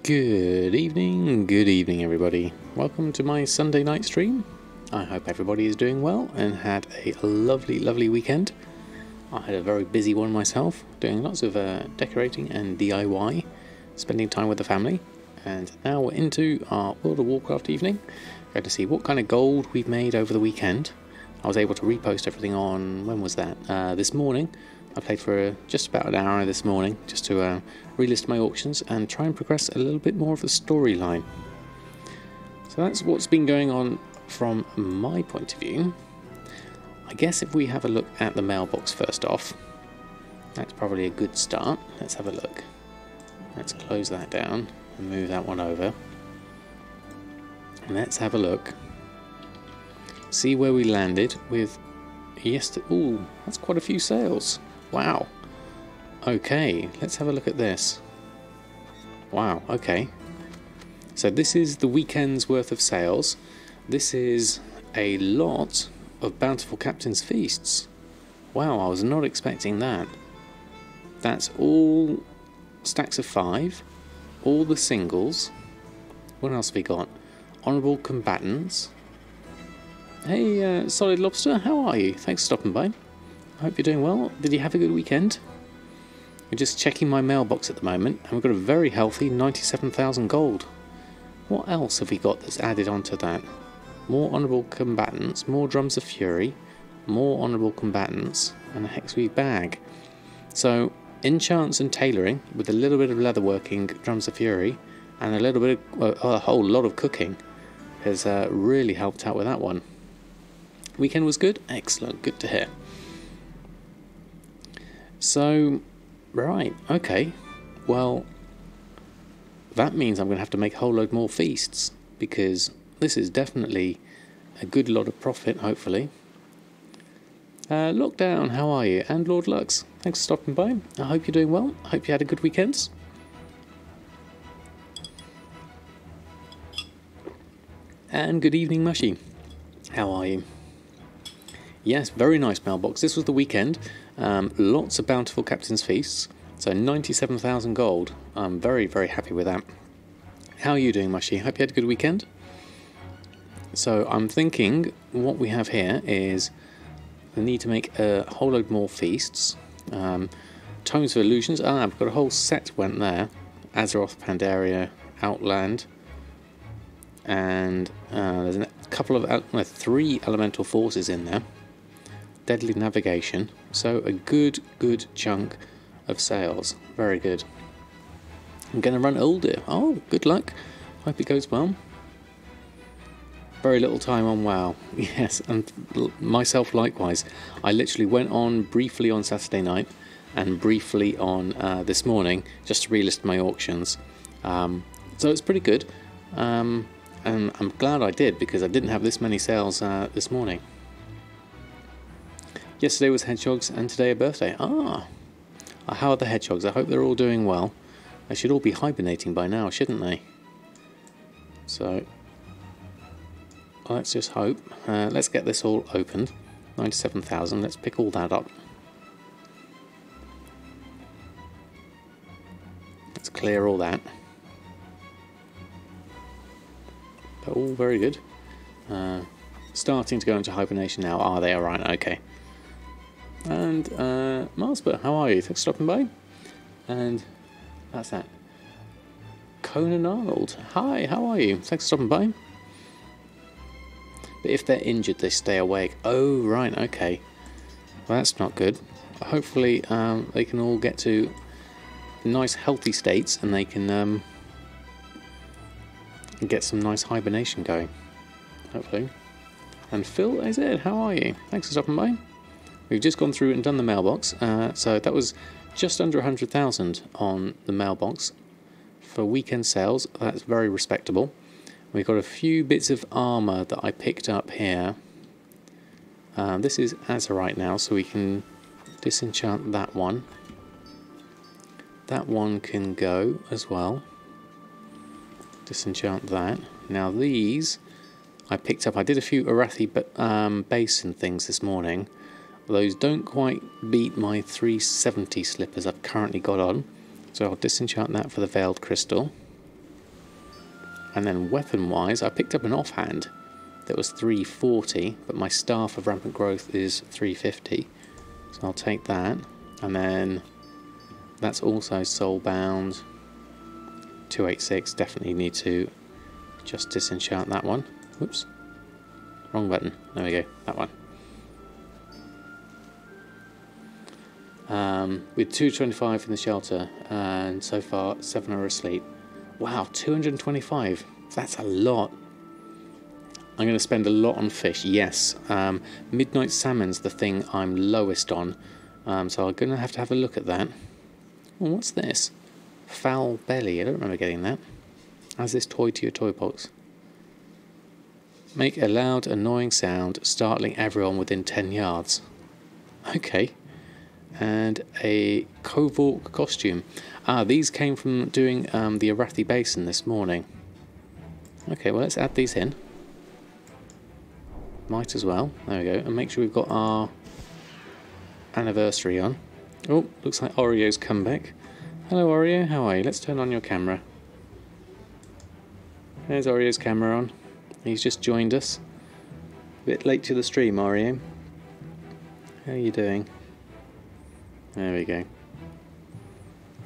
Good evening everybody. Welcome to my Sunday night stream. I hope everybody is doing well and had a lovely weekend. I had a very busy one myself, doing lots of decorating and DIY, spending time with the family, and now we're into our World of Warcraft evening. Going to see what kind of gold we've made over the weekend. I was able to repost everything on, when was that? This morning. I played for just about an hour this morning just to relist my auctions and try and progress a little bit more of the storyline. So that's what's been going on from my point of view. I guess if we have a look at the mailbox first off, that's probably a good start. Let's have a look. Let's close that down and move that one over. And let's have a look. See where we landed with yesterday. Ooh, that's quite a few sales. Wow. Okay, let's have a look at this. Wow, okay. So this is the weekend's worth of sales. This is a lot of Bountiful Captain's Feasts. Wow, I was not expecting that. That's all stacks of 5. All the singles. What else have we got? Honourable Combatants. Hey, Solid Lobster, how are you? Thanks for stopping by. I hope you're doing well. Did you have a good weekend? We're just checking my mailbox at the moment, and we've got a very healthy 97,000 gold. What else have we got that's added onto that? More Honourable Combatants, more Drums of Fury, more Honourable Combatants, and a Hexweave bag. So, enchants and tailoring, with a little bit of leatherworking, Drums of Fury, and a little bit of, a whole lot of cooking, has really helped out with that one. Weekend was good? Excellent, good to hear. So, right, okay, well, that means I'm going to have to make a whole load more feasts, because this is definitely a good lot of profit, hopefully. Lockdown, how are you? And Lord Lux, thanks for stopping by. I hope you're doing well. I hope you had a good weekend. And good evening, Mushy. How are you? Yes, very nice mailbox. This was the weekend. Lots of Bountiful Captain's Feasts. So 97,000 gold. I'm very happy with that. How are you doing, Mushy? Hope you had a good weekend. So I'm thinking what we have here is we need to make a whole load more feasts. Tomes of Illusions. I've got a whole set went there. Azeroth, Pandaria, Outland. And there's a couple of 3 elemental forces in there. Deadly Navigation, so a good chunk of sales. Very good. I'm going to run Uldir. Oh, good luck. Hope it goes well. Very little time on WoW. Yes, and myself likewise. I literally went on briefly on Saturday night and briefly on this morning just to relist my auctions. So it's pretty good. And I'm glad I did, because I didn't have this many sales this morning. Yesterday was Hedgehogs and today a birthday. How are the Hedgehogs? I hope they're all doing well. They should all be hibernating by now, shouldn't they? So, let's just hope. Let's get this all opened. 97,000, let's pick all that up. Let's clear all that. All very good. Starting to go into hibernation now. Are they? Alright, okay. And Marsper, how are you? Thanks for stopping by. And that's that. Conan Arnold, hi, how are you? Thanks for stopping by. But if they're injured, they stay awake. Oh, right, okay. Well, that's not good. Hopefully they can all get to nice healthy states and they can get some nice hibernation going, hopefully. And Phil AZ, how are you? Thanks for stopping by. We've just gone through and done the mailbox, so that was just under 100,000 on the mailbox for weekend sales. That's very respectable. We've got a few bits of armour that I picked up here. This is Azerite now, so we can disenchant that one. That one can go as well. Disenchant that. Now these I picked up. I did a few Arathi Basin things this morning. Those don't quite beat my 370 slippers I've currently got on, so I'll disenchant that for the Veiled Crystal. And then weapon-wise, I picked up an offhand that was 340, but my Staff of Rampant Growth is 350. So I'll take that. And then that's also soulbound. 286, definitely need to just disenchant that one. Whoops. Wrong button. There we go, that one. With 225 in the shelter, and so far 7 are asleep. Wow, 225. That's a lot. I'm going to spend a lot on fish, yes. Midnight salmon's the thing I'm lowest on, so I'm going to have a look at that. Oh, what's this? Foul belly, I don't remember getting that. Adds this toy to your toy box. Make a loud, annoying sound, startling everyone within 10 yards. Okay. And a Kovork costume. These came from doing the Arathi Basin this morning. Okay, well, let's add these in. Might as well. There we go. And make sure we've got our anniversary on. Oh, looks like Oreo's come back. Hello, Oreo. How are you? Let's turn on your camera. There's Oreo's camera on. He's just joined us. A bit late to the stream, Oreo. How are you doing? There we go.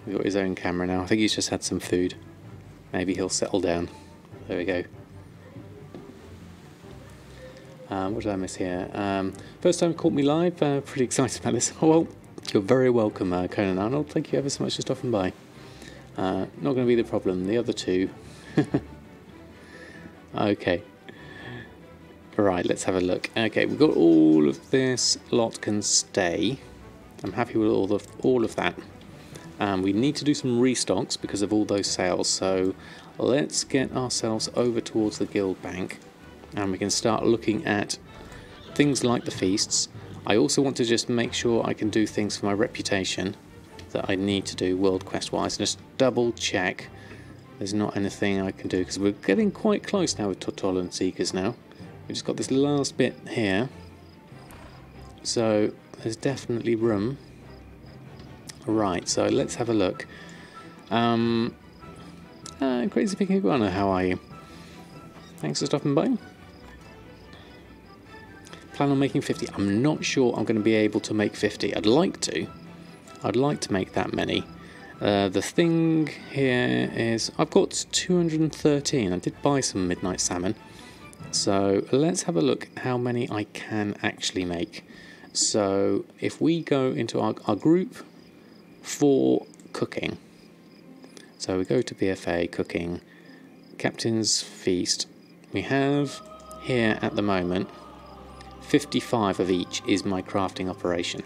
He's got his own camera now. I think he's just had some food. Maybe he'll settle down. There we go. What did I miss here? First time caught me live. Pretty excited about this. Oh, well, you're very welcome, Conan Arnold. Thank you ever so much for stopping by. Not going to be the problem. The other two. Okay. Right, let's have a look. Okay, we've got all of this lot can stay. I'm happy with all of that. We need to do some restocks because of all those sales, so let's get ourselves over towards the guild bank and we can start looking at things like the feasts. I also want to just make sure I can do things for my reputation that I need to do world quest wise, and just double check there's not anything I can do, because we're getting quite close now with Tortollan Seekers now. We've just got this last bit here, so there's definitely room. Right, so let's have a look. Crazy Pink Iguana, how are you? Thanks for stopping by. Plan on making 50. I'm not sure I'm going to be able to make 50. I'd like to make that many. The thing here is I've got 213. I did buy some midnight salmon. So let's have a look how many I can actually make. So if we go into our group for cooking, so we go to BFA cooking, Captain's Feast, we have here at the moment 55 of each is my crafting operation.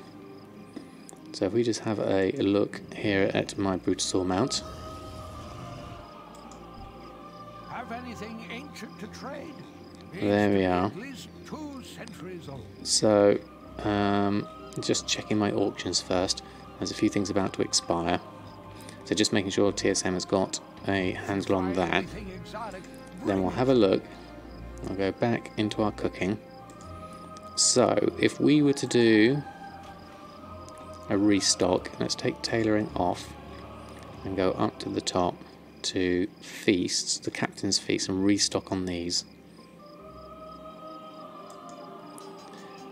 So if we just have a look here at my Brutosaur mount. Have anything ancient to trade? There we are. At least 2 centuries old. So just checking my auctions first. There's a few things about to expire. So just making sure TSM has got a handle on that. Then we'll have a look. I'll go back into our cooking. So if we were to do a restock, let's take tailoring off and go up to the top to feasts, the Captain's Feast, and restock on these.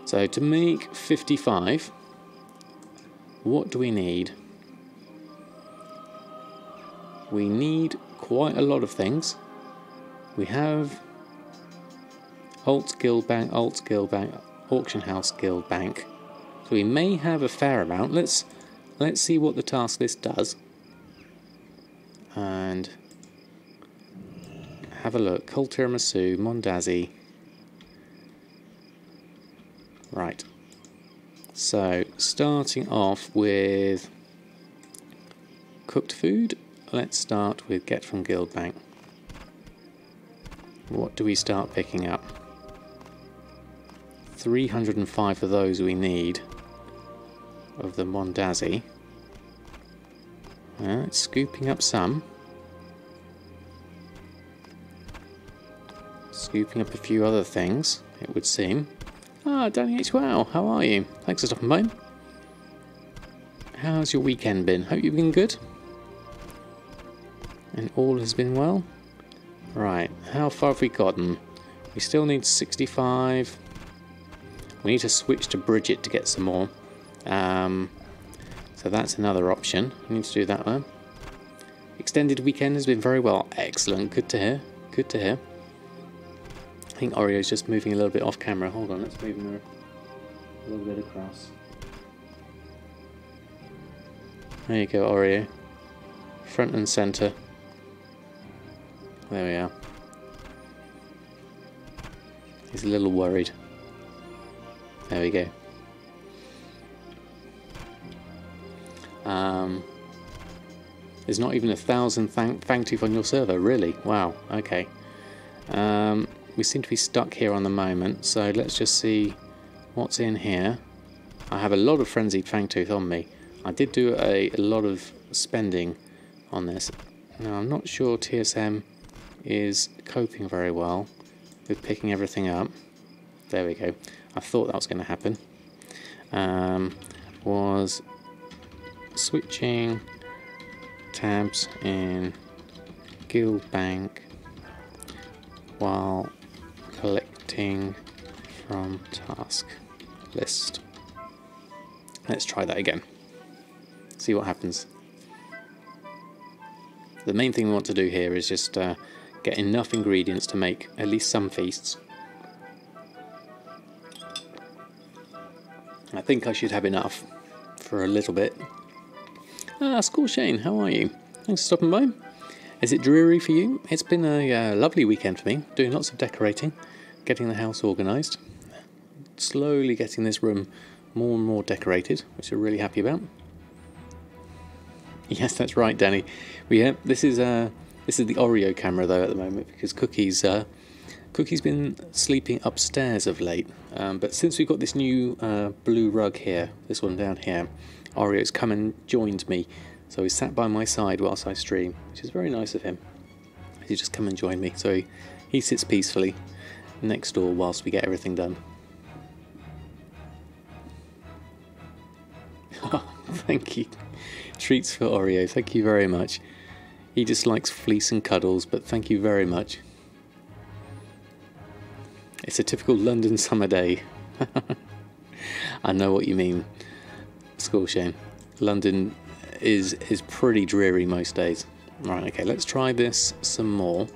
So to make 55, what do we need? We need quite a lot of things. We have Alt Guild Bank, Auction House Guild Bank. So we may have a fair amount. Let's see what the task list does. And have a look. Kul Tiramisu, Mondazzi. Right. So starting off with cooked food. Let's start with get from Guild Bank. What do we start picking up? 305 of those we need of the Mondazzi. It's scooping up some. Scooping up a few other things, it would seem. Ah, Danny H. Wow, how are you? Thanks for stopping by. How's your weekend been? Hope you've been good. And all has been well. Right, how far have we gotten? We still need 65. We need to switch to Bridget to get some more. So that's another option. We need to do that one. Extended weekend has been very well. Excellent. Good to hear. Good to hear. I think Oreo's just moving a little bit off camera. Hold on, let's move him a little bit across. There you go, Oreo. Front and centre. There we are. He's a little worried. There we go. There's not even 1,000 Fangtooth on your server, really? Wow, okay. We seem to be stuck here on the moment, so let's just see what's in here. I have a lot of Frenzied Fangtooth on me. I did do a lot of spending on this. Now, I'm not sure TSM is coping very well with picking everything up. There we go. I thought that was going to happen. Was switching tabs in Guild Bank while collecting from task list. Let's try that again. See what happens. The main thing we want to do here is just get enough ingredients to make at least some feasts. I think I should have enough for a little bit. School Shane, how are you? Thanks for stopping by. Is it dreary for you? It's been a lovely weekend for me, doing lots of decorating, getting the house organised, slowly getting this room more and more decorated, which I'm really happy about. Yes, that's right, Danny. This is the Oreo camera though at the moment because Cookie's been sleeping upstairs of late. But since we've got this new blue rug here, this one down here, Oreo's come and joined me. So he sat by my side whilst I stream, which is very nice of him. He just come and join me. So he sits peacefully next door whilst we get everything done. Thank you. Treats for Oreo, thank you very much. He just likes fleece and cuddles, but thank you very much. It's a typical London summer day. I know what you mean, School Shane. London is pretty dreary most days. Right, okay, let's try this some more.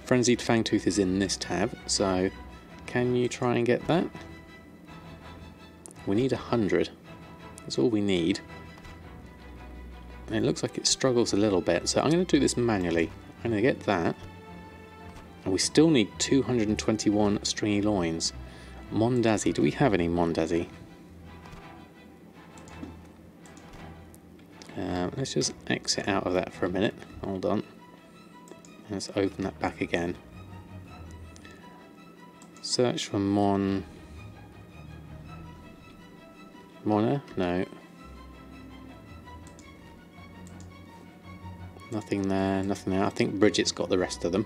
Frenzied Fangtooth is in this tab, so can you try and get that? We need 100. That's all we need. And it looks like it struggles a little bit, so I'm going to do this manually. I'm going to get that. And we still need 221 stringy loins. Mondazzi. Do we have any Mondazzi? Let's just exit out of that for a minute. Hold on. Let's open that back again. Search for Mona? No. Nothing there, nothing there. I think Bridget's got the rest of them.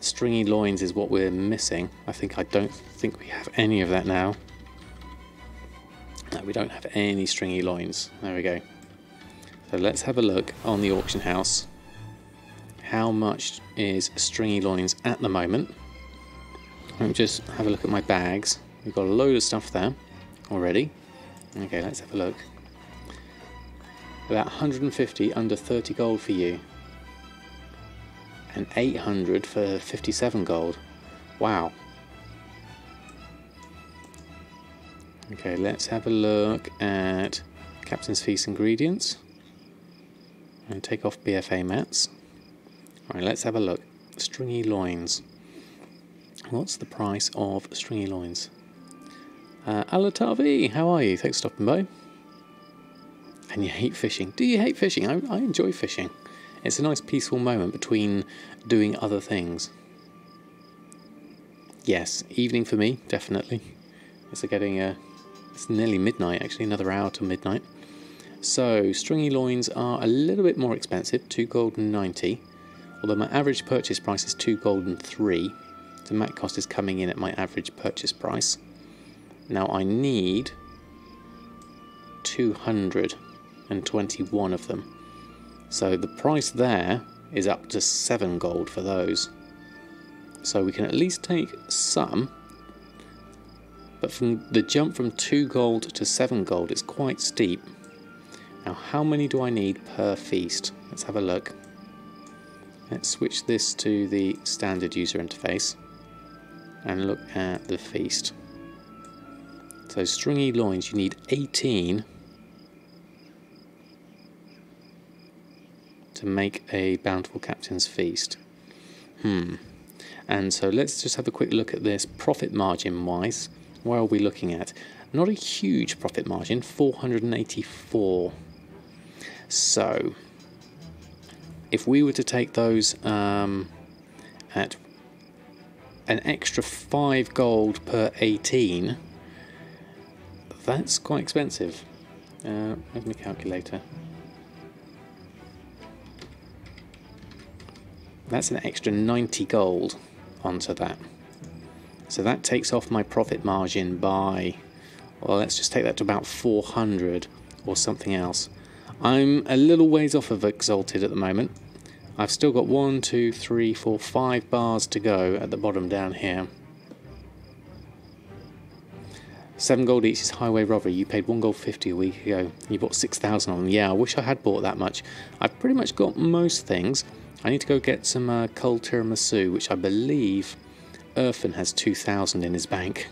Stringy loins is what we're missing. I don't think we have any of that now. No, we don't have any stringy loins. There we go. So let's have a look on the auction house. How much is stringy loins at the moment? Let me just have a look at my bags. We've got a load of stuff there already. Okay, let's have a look. About 150 under 30 gold for you. And 800 for 57 gold. Wow. Okay, let's have a look at Captain's Feast ingredients. And take off BFA mats. Alright, let's have a look. Stringy loins. What's the price of stringy loins? Alatavi, how are you? Thanks for stopping by. And you hate fishing. Do you hate fishing? I enjoy fishing. It's a nice peaceful moment between doing other things. Yes, evening for me, definitely. It's nearly midnight actually, another hour to midnight. So, stringy loins are a little bit more expensive, 2 gold and 90. Although my average purchase price is 2 gold and 3. So mat cost is coming in at my average purchase price. Now I need 221 of them. So the price there is up to 7 gold for those. So we can at least take some, but from the jump from 2 gold to 7 gold is quite steep. Now how many do I need per feast? Let's have a look. Let's switch this to the standard user interface and look at the feast. So stringy loins, you need 18 to make a Bountiful Captain's Feast. And so let's just have a quick look at this profit margin wise. Where are we looking at? Not a huge profit margin, 484. So if we were to take those at an extra 5 gold per 18, that's quite expensive. Where's my calculator? That's an extra 90 gold onto that. So that takes off my profit margin by, well, let's just take that to about 400 or something else. I'm a little ways off of Exalted at the moment. I've still got 1, 2, 3, 4, 5 bars to go at the bottom down here. 7 gold each is Highway Robbery. You paid 1 gold 50 a week ago. You bought 6,000 on them. Yeah, I wish I had bought that much. I've pretty much got most things. I need to go get some cold tiramisu, which I believe Urfin has 2,000 in his bank.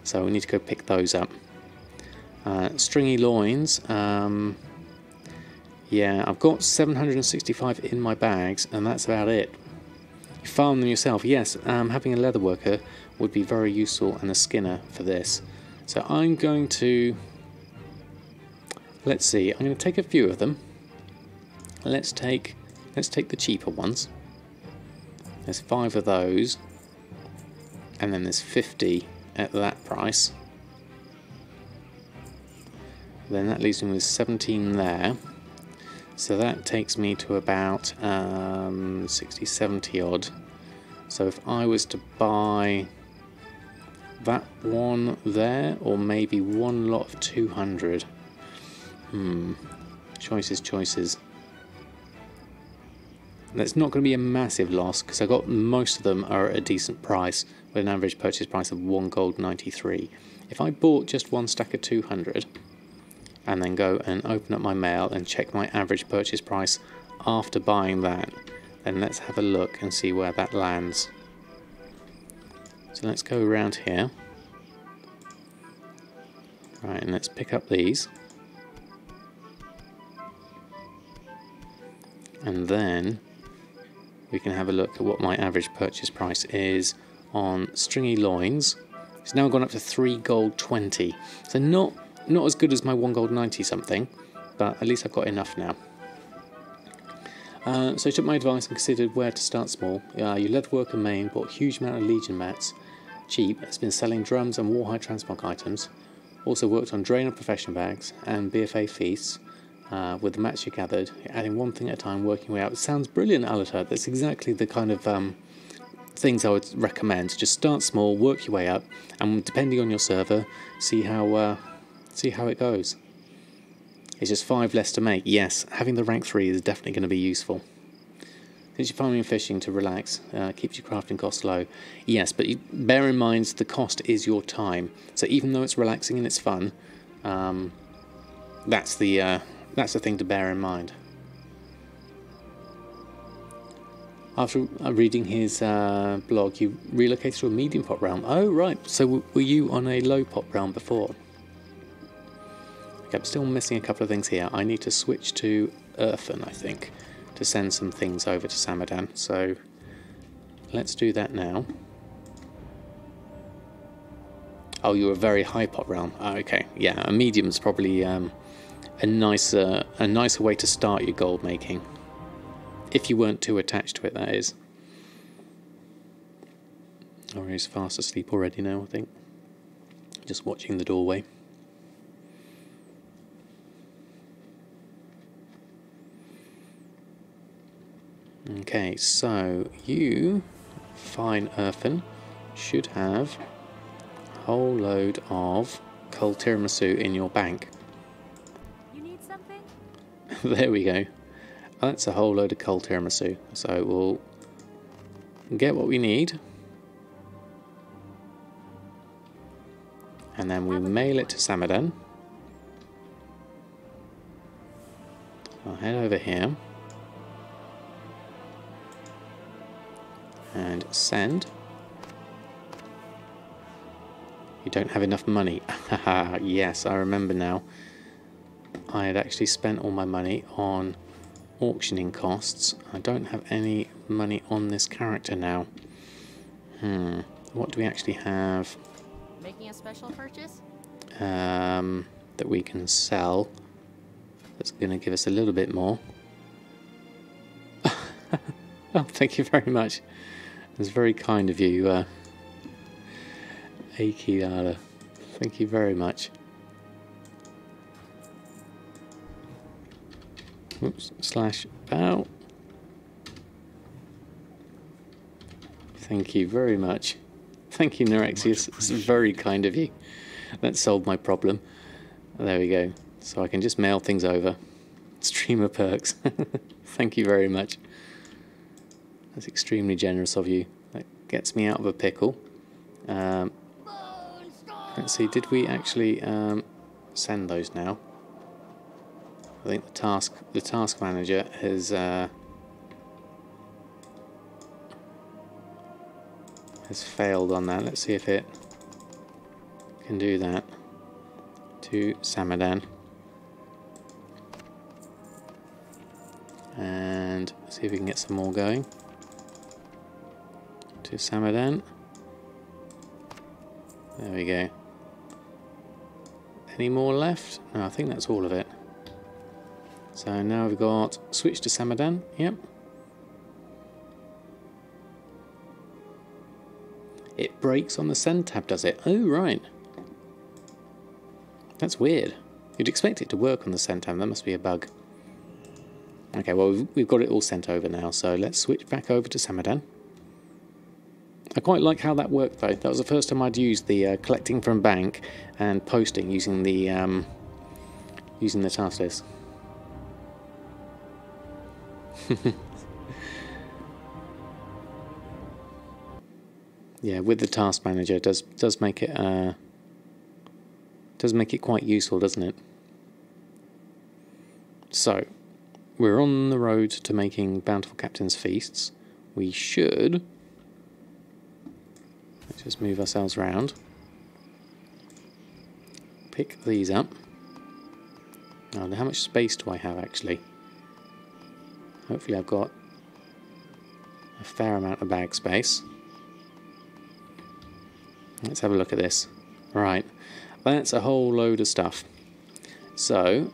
So we need to go pick those up. Stringy loins. Yeah, I've got 765 in my bags, and that's about it. You farm them yourself. Yes, having a leather worker would be very useful, and a skinner for this. So I'm going to, let's see, I'm going to take a few of them. Let's take the cheaper ones. There's 5 of those, and then there's 50 at that price. Then that leaves me with 17 there. So that takes me to about 60, 70 odd. So if I was to buy that one there, or maybe one lot of 200. Choices. That's not going to be a massive loss, because I got most of them are at a decent price, with an average purchase price of 1 gold 93. If I bought just one stack of 200, and then go and open up my mail and check my average purchase price after buying that, then let's have a look and see where that lands. So let's go around here. Right, and let's pick up these. And then we can have a look at what my average purchase price is on stringy loins. It's now gone up to 3 gold 20. So not as good as my 1 gold 90 something, but at least I've got enough now. So I took my advice and considered where to start small. Your leatherworker main bought a huge amount of Legion mats, cheap, has been selling drums and warhide transmog items. Also worked on Draenor profession bags and BFA feasts. With the mats you gathered, adding one thing at a time, working way out. It sounds brilliant, Alatar. That's exactly the kind of things I would recommend. Just start small, work your way up, and depending on your server, see how it goes. It's just 5 less to make. Yes, having the rank 3 is definitely going to be useful. Since you're farming and fishing to relax, keeps your crafting costs low. Yes, but bear in mind the cost is your time. So even though it's relaxing and it's fun, that's the thing to bear in mind. After reading his blog, you relocated to a medium pot realm. Oh, right. So were you on a low pot realm before? Okay, I'm still missing a couple of things here. I need to switch to Urfin, I think, to send some things over to Samadan. So let's do that now. Oh, you're a very high pot realm. Oh, okay, yeah, a medium's probably a nicer way to start your gold making, if you weren't too attached to it, that is. Oh, he's fast asleep already now, I think. Just watching the doorway. Okay, so you, fine Urfin, should have a whole load of cold tiramisu in your bank. You need something? There we go. That's a whole load of cold tiramisu. So we'll get what we need. And then we mail it to Samadan. I'll head over here. And send. You don't have enough money. Haha, yes, I remember now. I had actually spent all my money on auctioning costs. I don't have any money on this character now. What do we actually have? Making a special purchase? That we can sell. That's going to give us a little bit more. Oh, thank you very much. It's very kind of you, Akilala. Thank you very much. Oops, /bow. Thank you very much. Thank you, Nerexius. It's very kind of you. That solved my problem. There we go. So I can just mail things over. Streamer perks. Thank you very much. That's extremely generous of you. That gets me out of a pickle. Let's see, did we actually send those now? I think the task manager has failed on that. Let's see if it can do that. To Samadan. And see if we can get some more going. To Samadan. There we go. Any more left? No, I think that's all of it. So now we've got switch to Samadan. Yep. It breaks on the send tab, does it? Oh, right. That's weird. You'd expect it to work on the send tab. That must be a bug. Okay, well, we've got it all sent over now, so let's switch back over to Samadan. I quite like how that worked, though. That was the first time I'd used the collecting from bank and posting using the task list. Yeah, with the task manager, it does make it quite useful, doesn't it? So, we're on the road to making Bountiful Captain's Feasts. We should... Let's just move ourselves around. Pick these up. Oh, how much space do I have, actually? Hopefully I've got a fair amount of bag space. Let's have a look at this. Right, that's a whole load of stuff. So,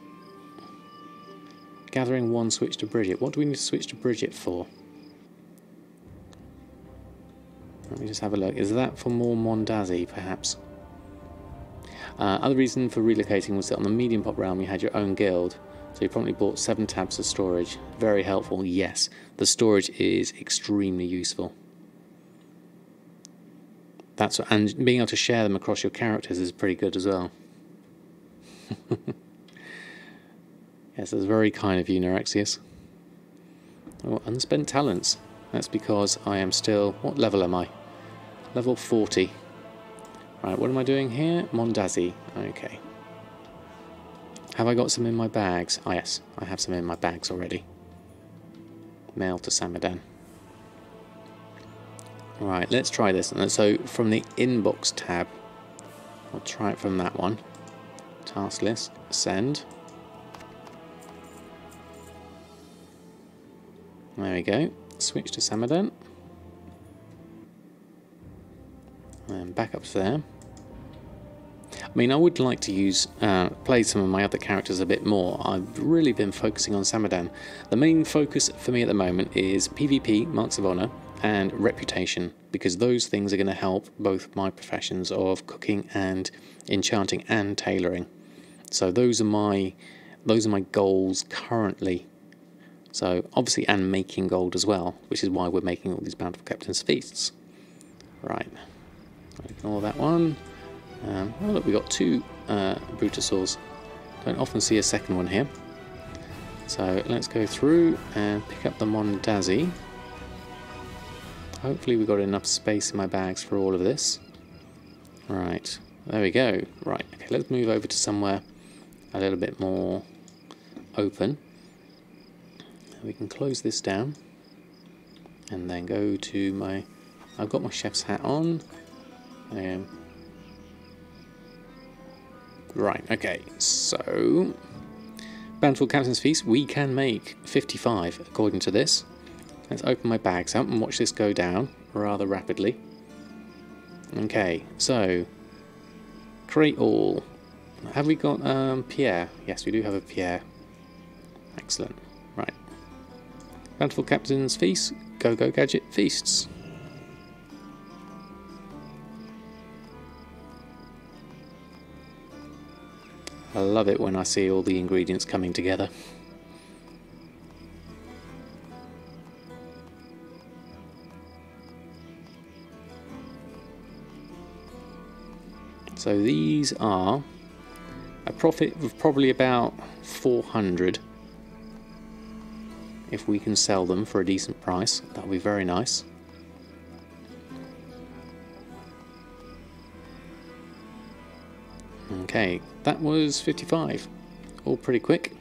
gathering one, switch to Bridget. What do we need to switch to Bridget for? Let me just have a look. Is that for more Mondazi, perhaps? Other reason for relocating was that on the medium pop realm you had your own guild, so you probably bought 7 tabs of storage. Very helpful, yes. The storage is extremely useful. And being able to share them across your characters is pretty good as well. Yes, that's very kind of you, Nerexius. Oh, unspent talents. That's because I am still... What level am I? Level 40. Right, what am I doing here? Mondazi. Okay. Have I got some in my bags? Oh, yes, I have some in my bags already. Mail to Samadan. Right, let's try this. So from the inbox tab, I'll try it from that one. Task list, send. There we go. Switch to Samadan. And back up to there. I mean, I would like to play some of my other characters a bit more. I've really been focusing on Samadan. The main focus for me at the moment is PvP, Marks of Honor, and Reputation, because those things are going to help both my professions of cooking and enchanting and tailoring. So those are my goals currently. So obviously, and making gold as well, which is why we're making all these Bountiful Captain's Feasts. Right, ignore that one. Oh look, we got 2 Brutosaurs. Don't often see a second one here. So let's go through and pick up the Mondazzi. Hopefully we've got enough space in my bags for all of this. Right, there we go. Right, okay, let's move over to somewhere a little bit more open. We can close this down and then go to my... I've got my chef's hat on. Right, okay, so... Bountiful Captain's Feast, we can make 55 according to this. Let's open my bags up and watch this go down rather rapidly. Okay, so create all. Have we got Pierre? Yes, we do have a Pierre. Excellent. Right. Bountiful Captain's Feast, go gadget feasts. I love it when I see all the ingredients coming together. So these are a profit of probably about 400 if we can sell them for a decent price. That would be very nice. Okay, that was 55. All pretty quick.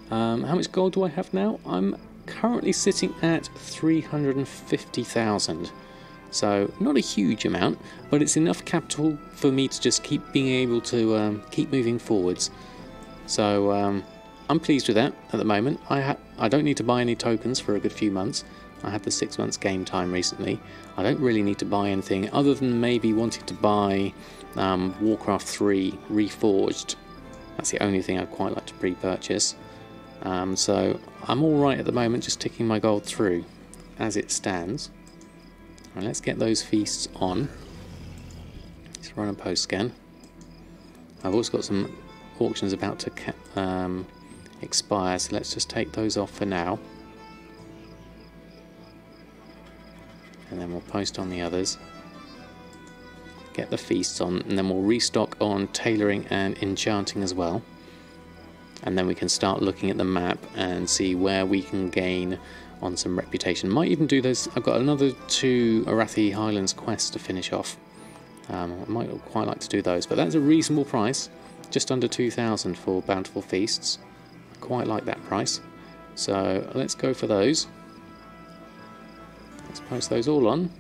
How much gold do I have now? I'm currently sitting at 350,000. So not a huge amount, but it's enough capital for me to just keep being able to keep moving forwards. So I'm pleased with that at the moment. I don't need to buy any tokens for a good few months. I had the 6 months game time recently. I don't really need to buy anything other than maybe wanting to buy Warcraft 3 Reforged. That's the only thing I'd quite like to pre-purchase. So I'm alright at the moment, just ticking my gold through as it stands. Right, let's get those feasts on. Let's run a post scan. I've also got some auctions about to expire, so let's just take those off for now. And then we'll post on the others. Get the feasts on, and then we'll restock on tailoring and enchanting as well. And then we can start looking at the map and see where we can gain on some reputation. Might even do those. I've got another 2 Arathi Highlands quests to finish off. I might quite like to do those, but that's a reasonable price. Just under 2,000 for Bountiful Feasts. I quite like that price. So let's go for those. Let's post those all on.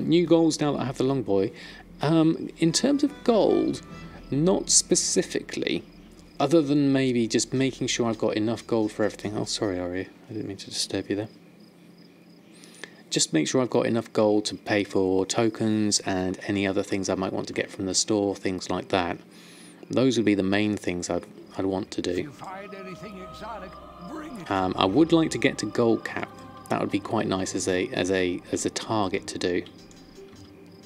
New goals now that I have the Longboy. In terms of gold, not specifically, other than maybe just making sure I've got enough gold for everything. Oh, sorry, Ari, I didn't mean to disturb you there. Just make sure I've got enough gold to pay for tokens and any other things I might want to get from the store, things like that. Those would be the main things I'd want to do. If you find anything exotic, bring it. I would like to get to gold cap. That would be quite nice as a target to do.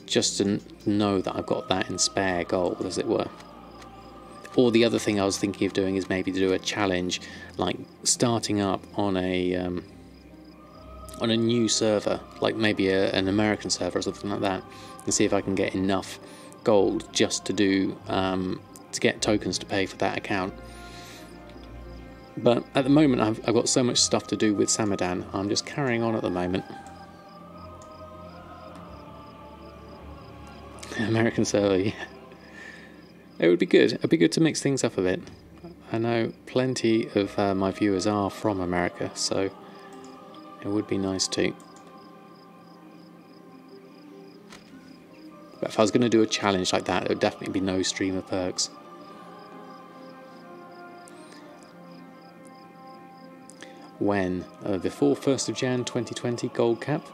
Just to know that I've got that in spare gold, as it were. Or the other thing I was thinking of doing is maybe to do a challenge, like starting up on a new server, like maybe an American server or something like that, and see if I can get enough gold just to do to get tokens to pay for that account. But at the moment I've got so much stuff to do with Samadan, I'm just carrying on at the moment. American server, yeah. It would be good. It'd be good to mix things up a bit. I know plenty of my viewers are from America, so it would be nice too. But if I was going to do a challenge like that, it would definitely be no streamer perks. When? Before 1st of Jan 2020 gold cap?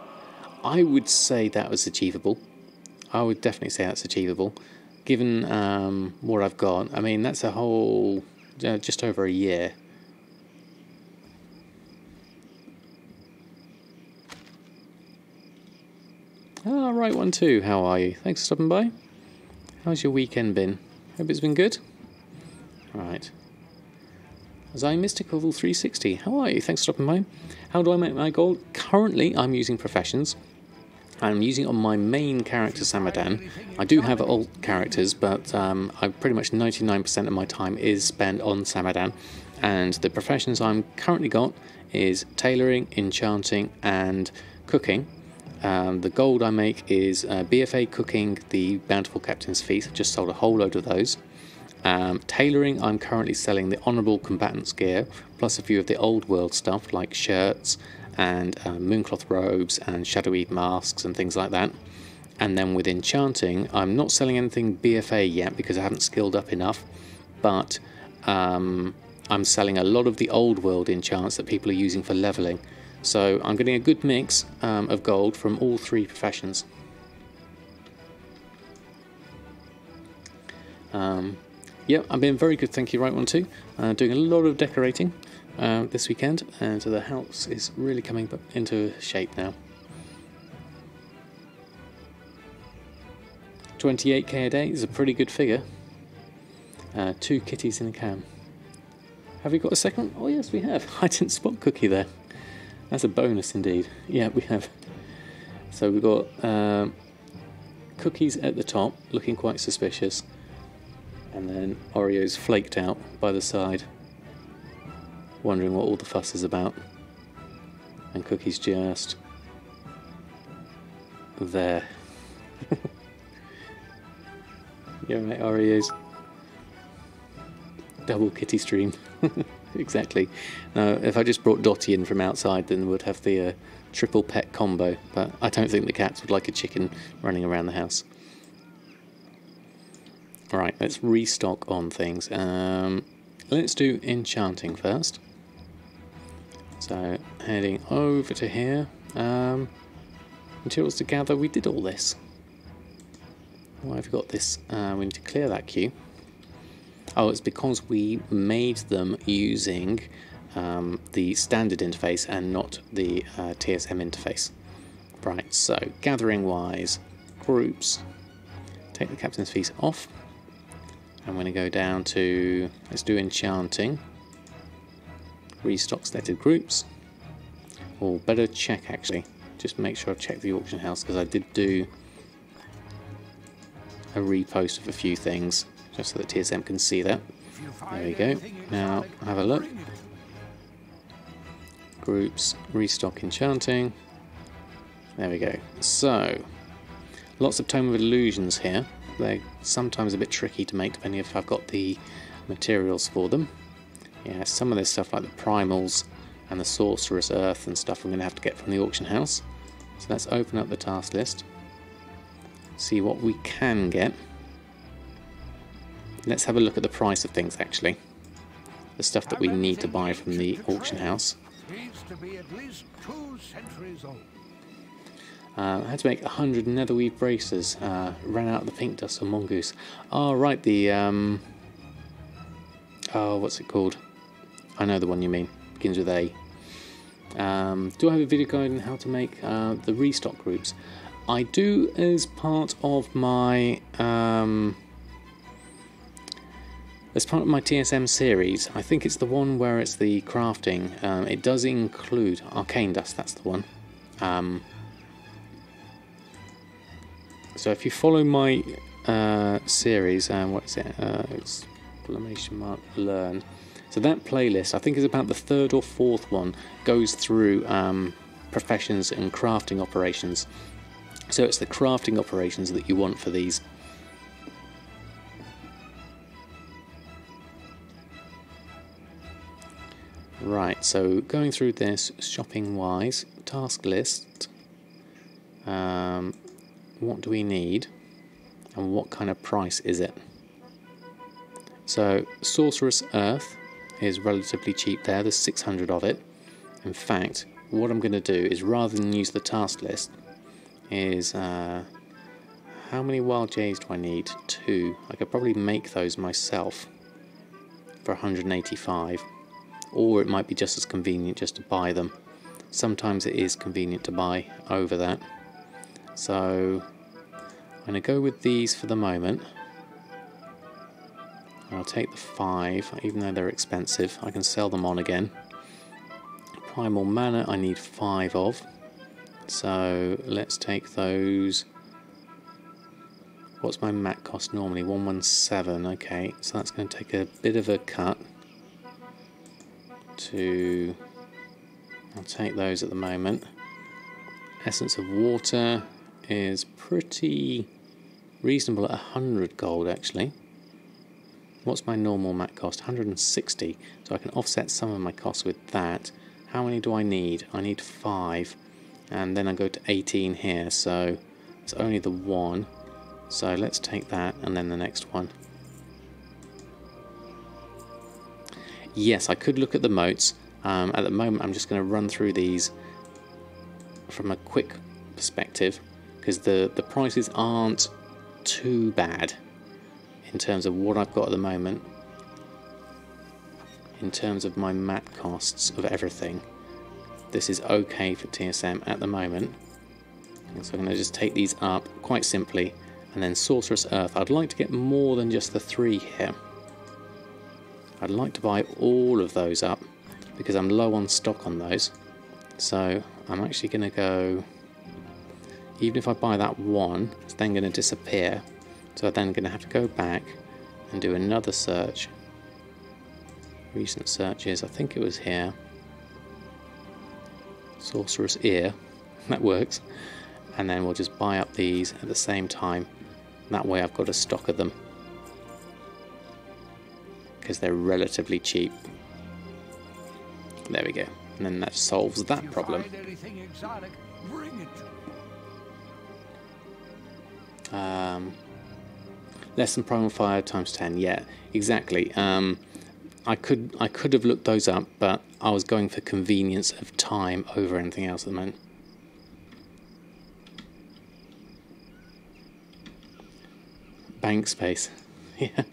I would say that was achievable. I would definitely say that's achievable. Given what I've got, I mean, that's a whole, just over a year. Ah, right one too, how are you? Thanks for stopping by. How's your weekend been? Hope it's been good? Right. Zai Mystic Level 360, how are you? Thanks for stopping by. How do I make my gold? Currently, I'm using professions. I'm using it on my main character Samadan. I do have alt characters, but I pretty much 99% of my time is spent on Samadan. And the professions I'm currently got is tailoring, enchanting, and cooking. The gold I make is BFA cooking, the Bountiful Captain's Feast. I've just sold a whole load of those. Tailoring, I'm currently selling the Honourable Combatant's gear, plus a few of the old world stuff like shirts and mooncloth robes and shadowy masks and things like that. And then with enchanting, I'm not selling anything BFA yet because I haven't skilled up enough, but I'm selling a lot of the old world enchants that people are using for leveling. So I'm getting a good mix of gold from all three professions. Yeah, I've been very good, thank you, right one too. Doing a lot of decorating this weekend, and the house is really coming into shape now. 28k a day is a pretty good figure. 2 kitties in a can. Have we got a second? Oh yes, we have. I didn't spot Cookie there. That's a bonus indeed. Yeah, we have. So we've got Cookies at the top, looking quite suspicious. And then Oreo's flaked out by the side, wondering what all the fuss is about. And Cookie's just there. Yeah, right, Oreo's. Double kitty stream. Exactly. Now, if I just brought Dottie in from outside, then we'd have the triple pet combo. But I don't think the cats would like a chicken running around the house. Right, let's restock on things. Let's do enchanting first. So, heading over to here. Materials to gather, we did all this. Why have we got this? We need to clear that queue. Oh, it's because we made them using the standard interface and not the TSM interface. Right, so gathering wise, groups, take the Captain's Feast off. I'm going to go down to, let's do enchanting, restock selected groups, or better check actually, just make sure I've checked the auction house because I did do a repost of a few things just so that TSM can see that. There we go. Now have a look. Groups, restock enchanting. There we go. So lots of Tome of Illusions here. They're sometimes a bit tricky to make depending if I've got the materials for them. Yeah, some of this stuff like the primals and the sorceress earth and stuff I'm going to have to get from the auction house. So let's open up the task list, see what we can get. Let's have a look at the price of things actually. The stuff that we need to buy from the auction house. Needs to be at least 2 centuries old. I had to make 100 netherweave braces. Ran out of the pink dust on Mongoose. Oh, right, the oh, what's it called? I know the one you mean. Begins with A. Do I have a video guide on how to make the restock groups? I do, as part of my TSM series. I think it's the one where it's the crafting. It does include arcane dust. That's the one. So if you follow my series, what is it? Exclamation mark learn. So that playlist, I think, is about the 3rd or 4th one, goes through professions and crafting operations. So it's the crafting operations that you want for these. Right, so going through this shopping wise, task list, what do we need and what kind of price is it? So sorceress earth is relatively cheap there, there's 600 of it. In fact, what I'm going to do is, rather than use the task list, is how many wild jays do I need? 2. I could probably make those myself for 185, or it might be just as convenient just to buy them. Sometimes it is convenient to buy over that. So I'm going to go with these for the moment. I'll take the 5, even though they're expensive. I can sell them on again. Primal Mana I need 5 of. So let's take those. What's my mat cost normally? 117. Okay, so that's going to take a bit of a cut to... I'll take those at the moment. Essence of Water is pretty reasonable at 100 gold actually. What's my normal mat cost? 160. So I can offset some of my costs with that. How many do I need? I need 5. And then I go to 18 here, so it's only the one. So let's take that and then the next one. Yes, I could look at the moats. At the moment I'm just going to run through these from a quick perspective because the prices aren't too bad in terms of what I've got at the moment, in terms of my mat costs of everything. This is okay for TSM at the moment. And so I'm going to just take these up quite simply, and then Sorcerous Earth. I'd like to get more than just the 3 here. I'd like to buy all of those up because I'm low on stock on those. So I'm actually going to go, even if I buy that one, it's then going to disappear. So I'm then going to have to go back and do another search. Recent searches, I think it was here. Sorcerer's Ear, that works. And then we'll just buy up these at the same time. That way I've got a stock of them. Because they're relatively cheap. There we go. And then that solves that problem. Exotic, bring it to me. Less than Primal Fire times 10. Yeah, exactly. I could have looked those up, but I was going for convenience of time over anything else at the moment. Bank space. Yeah,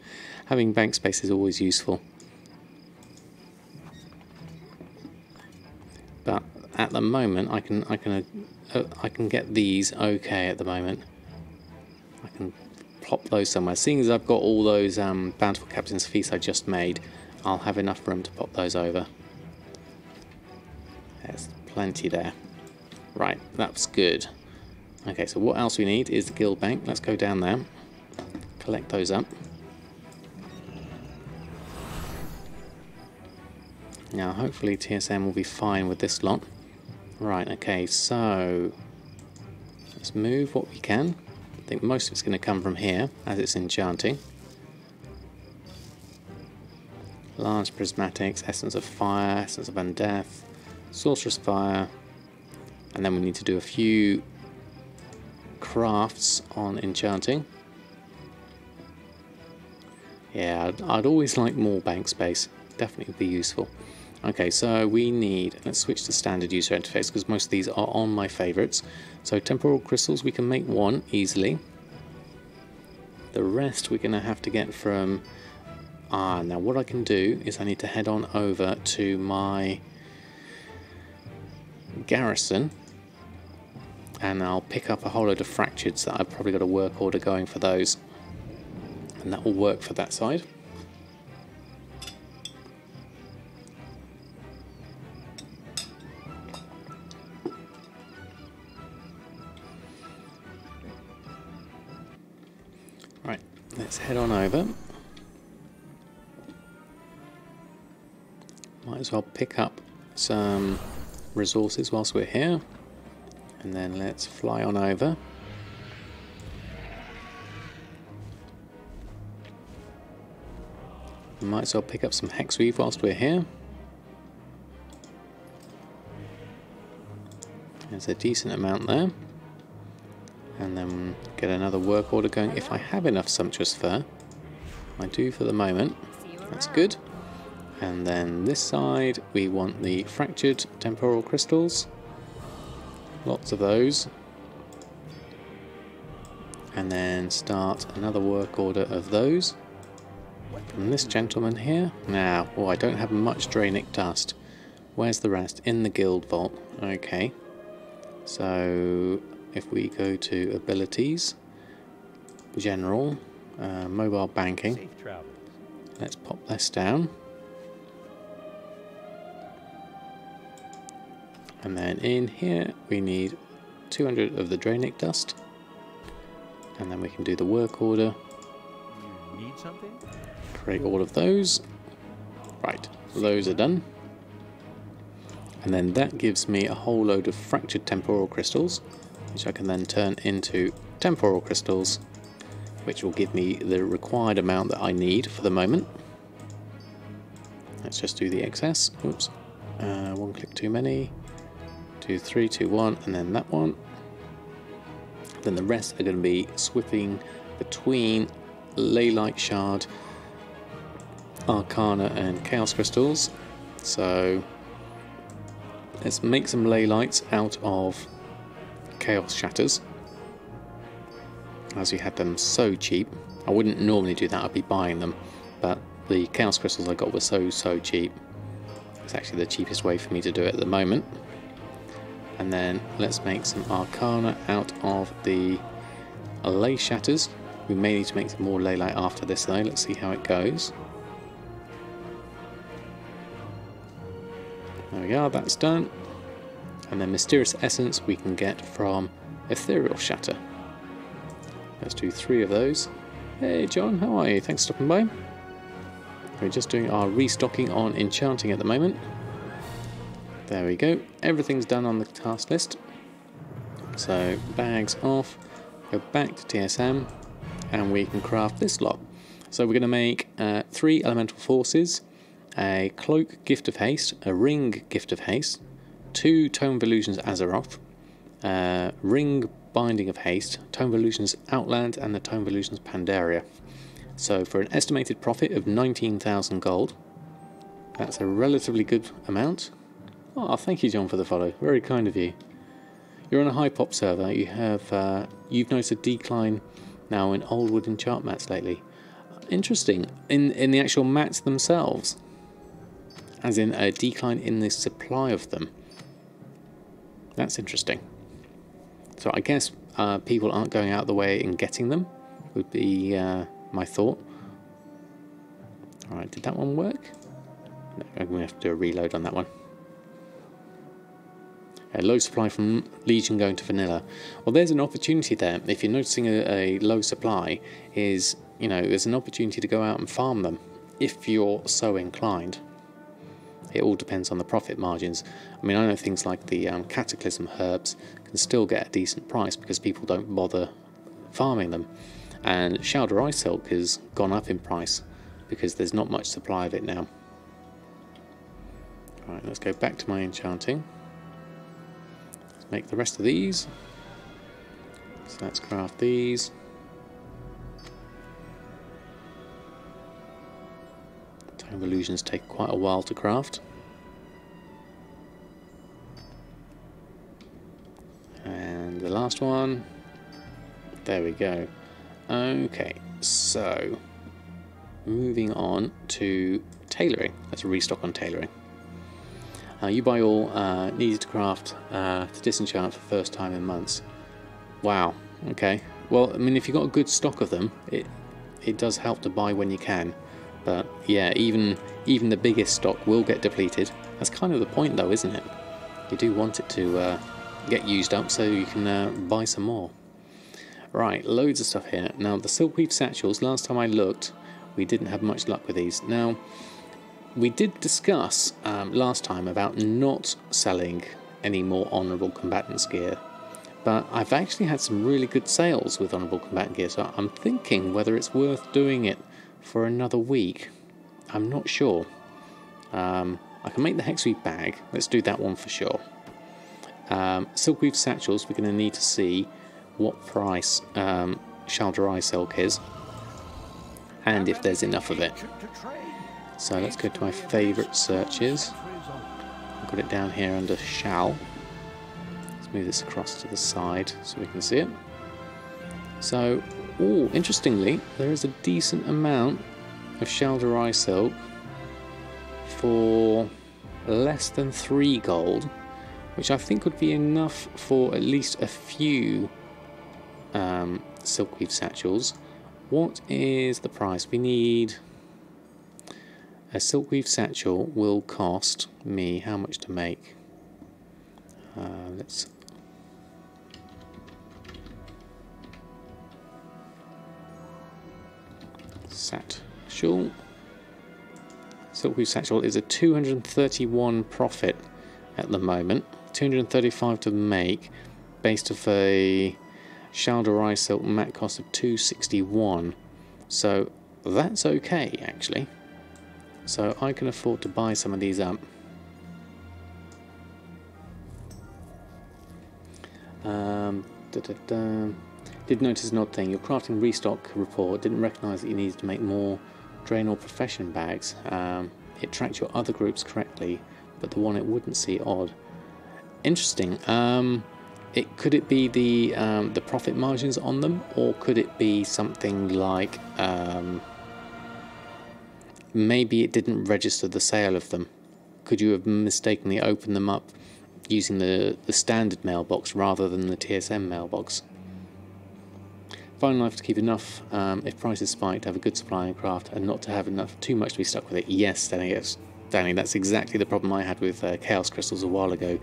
having bank space is always useful. But at the moment, I can get these okay at the moment. I can plop those somewhere. Seeing as I've got all those Bountiful Captain's Feast I just made, I'll have enough room to pop those over. There's plenty there. Right, that's good. Okay, so what else we need is the guild bank. Let's go down there, collect those up. Now hopefully TSM will be fine with this lot. Right, okay, so let's move what we can. I think most of it's going to come from here, as it's enchanting. Large Prismatics, Essence of Fire, Essence of Undeath, Sorcerous Fire, and then we need to do a few crafts on enchanting. Yeah, I'd always like more bank space, definitely would be useful. Okay, so we need, let's switch to standard user interface because most of these are on my favorites. So temporal crystals, we can make one easily. The rest we're going to have to get from... now what I can do is I need to head on over to my garrison and I'll pick up a whole load of fractureds that I've probably got a work order going for those. And that will work for that side. Right, let's head on over. Might as well pick up some resources whilst we're here. And then let's fly on over. Might as well pick up some hexweave whilst we're here. There's a decent amount there. And then get another work order going if I have enough sumptuous fur. I do for the moment. That's good. And then this side we want the fractured temporal crystals. Lots of those. And then start another work order of those. From this gentleman here. Now, oh, I don't have much Draenic dust. Where's the rest? In the guild vault. Okay. So if we go to abilities, general, mobile banking. Let's pop this down. And then in here we need 200 of the Draenic dust. And then we can do the work order. You need something? Create all of those. Right, those are done. And then that gives me a whole load of fractured temporal crystals, which I can then turn into temporal crystals, which will give me the required amount that I need for the moment. Let's just do the excess. Oops. One click too many. 2, 3, 2, 1, and then that one. Then the rest are going to be swapping between Ley-like Shard, Arcana and Chaos Crystals. So let's make some Ley-lights out of Chaos Shatters, as we had them so cheap. I wouldn't normally do that, I'd be buying them, but the Chaos Crystals I got were so cheap. It's actually the cheapest way for me to do it at the moment. And then let's make some Arcana out of the Ley Shatters. We may need to make some more Ley-light after this though, let's see how it goes. There we are, that's done. And then Mysterious Essence we can get from Ethereal Shatter. Let's do 3 of those. Hey John, how are you? Thanks for stopping by. We're just doing our restocking on Enchanting at the moment. There we go, everything's done on the task list. So bags off, go back to TSM, and we can craft this lot. So we're going to make 3 Elemental Forces, a Cloak Gift of Haste, a Ring Gift of Haste, 2 Tome of Illusions Azeroth, Ring Binding of Haste, Tome of Illusions Outland, and the Tome of Illusions Pandaria. So for an estimated profit of 19,000 gold, that's a relatively good amount. Oh, thank you, John, for the follow. Very kind of you. You're on a high pop server. You've noticed a decline now in old wood enchant mats lately. Interesting. In the actual mats themselves, as in a decline in the supply of them. That's interesting. So I guess people aren't going out of the way and getting them. Would be my thought. All right, did that one work? No, I'm going to have to do a reload on that one. A low supply from Legion going to Vanilla. Well, there's an opportunity there. If you're noticing a low supply, there's an opportunity to go out and farm them if you're so inclined. It all depends on the profit margins. I mean, I know things like the Cataclysm herbs can still get a decent price because people don't bother farming them. And Shrouded Eye Silk has gone up in price because there's not much supply of it now. Alright, let's go back to my enchanting. Make the rest of these. So let's craft these. Tome of Illusions take quite a while to craft. And the last one. There we go. Okay, so moving on to tailoring. Let's restock on tailoring. You buy all needed to craft to disenchant for first time in months. Wow, okay. Well, I mean, if you've got a good stock of them, it does help to buy when you can. But yeah, even the biggest stock will get depleted. That's kind of the point though, isn't it? You do want it to get used up so you can buy some more. Right, loads of stuff here. Now, the Silkweave Satchels, last time I looked, we didn't have much luck with these. Now, we did discuss last time about not selling any more Honourable Combatants gear, but I've actually had some really good sales with Honourable Combatant gear, so I'm thinking whether it's worth doing it for another week. I'm not sure. I can make the Hexweave bag. Let's do that one for sure. Silkweave Satchels, we're going to need to see what price Shrouded Eye Silk is, and if there's enough of it. So let's go to my favourite searches. I've got it down here under Shall. Let's move this across to the side so we can see it. So, interestingly, there is a decent amount of Shrouded Eye Silk for less than 3 gold, which I think would be enough for at least a few Silkweave Satchels. What is the price? We need... A Silkweave Satchel will cost me how much to make? Let's Satchel. Silkweave Satchel is a 231 profit at the moment. 235 to make, based off a Shalderai Silk mat cost of 261. So that's okay, actually. So I can afford to buy some of these up. Did notice an odd thing. Your crafting restock report didn't recognise that you needed to make more Draenor Profession bags. It tracked your other groups correctly, but the one it wouldn't see odd. Interesting. Could it be the profit margins on them, or could it be something like maybe it didn't register the sale of them? Could you have mistakenly opened them up using the standard mailbox rather than the TSM mailbox? Find life to keep enough if prices spike, to have a good supply and craft, and not to have enough too much to be stuck with it. Yes, Danny, that's exactly the problem I had with Chaos Crystals a while ago.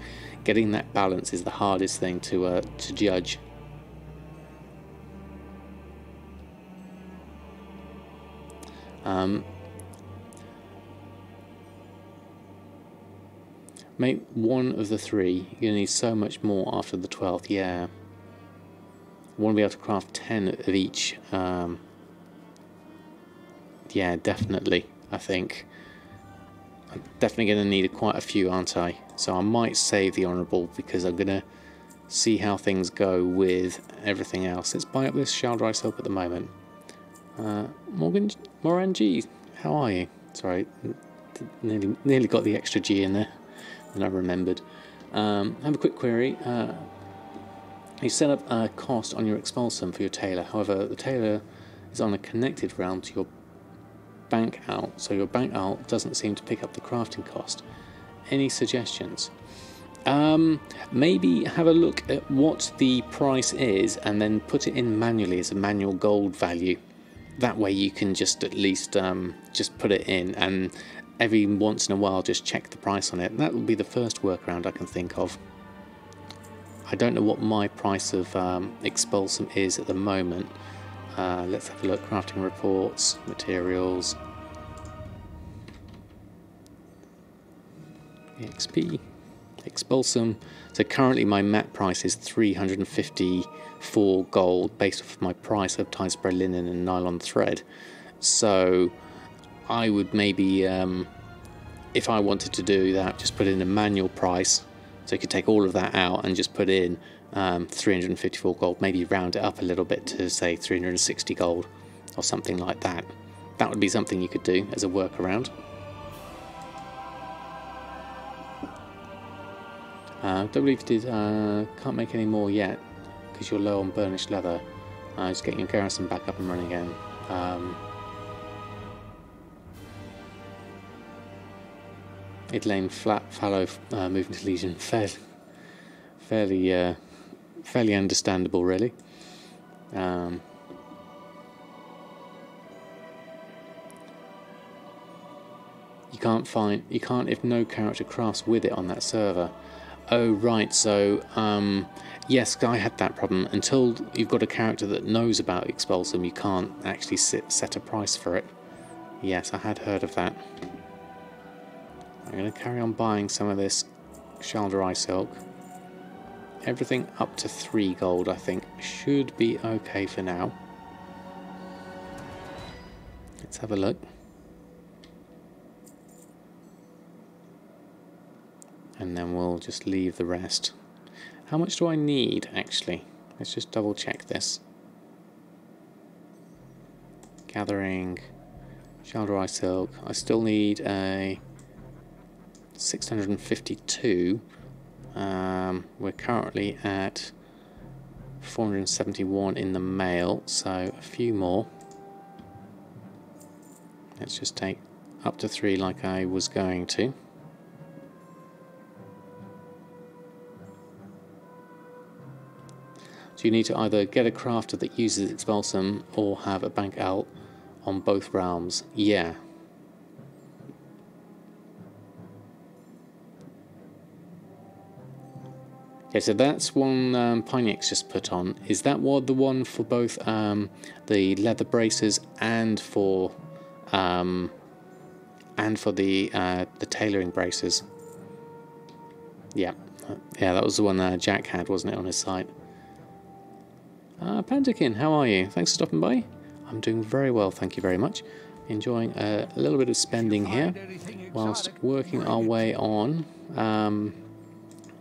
Getting that balance is the hardest thing to judge. Make one of the three. You're going to need so much more after the 12th, yeah. I want to be able to craft 10 of each. Yeah, definitely, I think. I'm definitely going to need quite a few, aren't I? So I might save the Honourable, because I'm going to see how things go with everything else. Let's buy up this Shalderai Silk at the moment. Moran G, how are you? Sorry, nearly got the extra G in there than I remembered. Have a quick query. You set up a cost on your expulsum for your tailor. However, the tailor is on a connected realm to your bank out, so your bank out doesn't seem to pick up the crafting cost. Any suggestions? Maybe have a look at what the price is and then put it in manually as a manual gold value. That way you can just at least just put it in, and every once in a while just check the price on it. That would be the first workaround I can think of. I don't know what my price of expulsum is at the moment. Let's have a look. Crafting reports, materials, EXP, expulsum. So currently my mat price is 354 gold based off my price of tie spread linen and nylon thread. So I would maybe, if I wanted to do that, just put in a manual price. So you could take all of that out and just put in 354 gold, maybe round it up a little bit to say 360 gold or something like that. That would be something you could do as a workaround. Don't believe you did, can't make any more yet because you're low on burnished leather. Just getting your garrison back up and running again. Idlane Fallow moving to Legion, fairly understandable, really. You can't if no character crafts with it on that server. Oh right, so yes, I had that problem. Until you've got a character that knows about Expulsum, you can't actually set a price for it. Yes, I had heard of that. I'm going to carry on buying some of this Shalderai Silk. Everything up to 3 gold, I think, should be okay for now. Let's have a look. And then we'll just leave the rest. How much do I need, actually? Let's just double check this. Gathering Shalderai Silk. I still need a 652. We're currently at 471 in the mail, so a few more. Let's just take up to 3 like I was going to. So you need to either get a crafter that uses Expulsum or have a bank out on both realms. Yeah. Okay, so that's one Pinex just put on. Is that the one for both the leather braces and for the tailoring braces? Yeah, that was the one Jack had, wasn't it, on his site? Pandakin, how are you? Thanks for stopping by. I'm doing very well, thank you very much. Enjoying a little bit of spending here whilst working our way on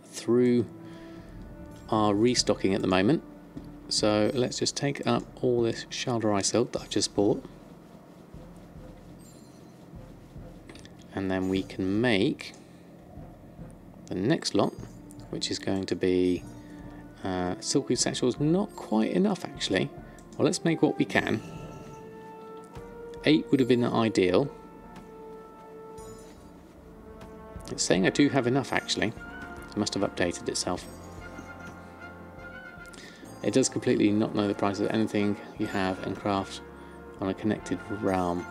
through our restocking at the moment. So let's just take up all this Shalderai silk that I've just bought, and then we can make the next lot, which is going to be silkweed satchels. Not quite enough actually. Well, let's make what we can. 8 would have been ideal. It's saying I do have enough actually. It must have updated itself. It does completely not know the price of anything you have and craft on a connected realm.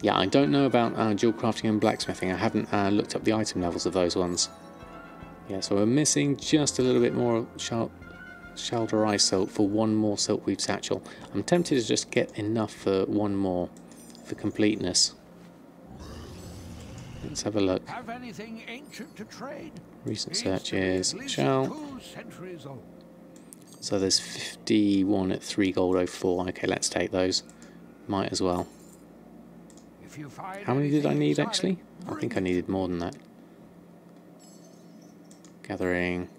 Yeah, I don't know about dual crafting and blacksmithing. I haven't looked up the item levels of those ones. Yeah, so we're missing just a little bit more Shalderai silk for one more silkweed satchel. I'm tempted to just get enough for one more for completeness. Let's have a look. Have anything ancient to trade? Recent searches. Shall. So there's 51 at 3 gold 04. Okay, let's take those. Might as well. How many did I need actually? I think I needed more than that. Gathering.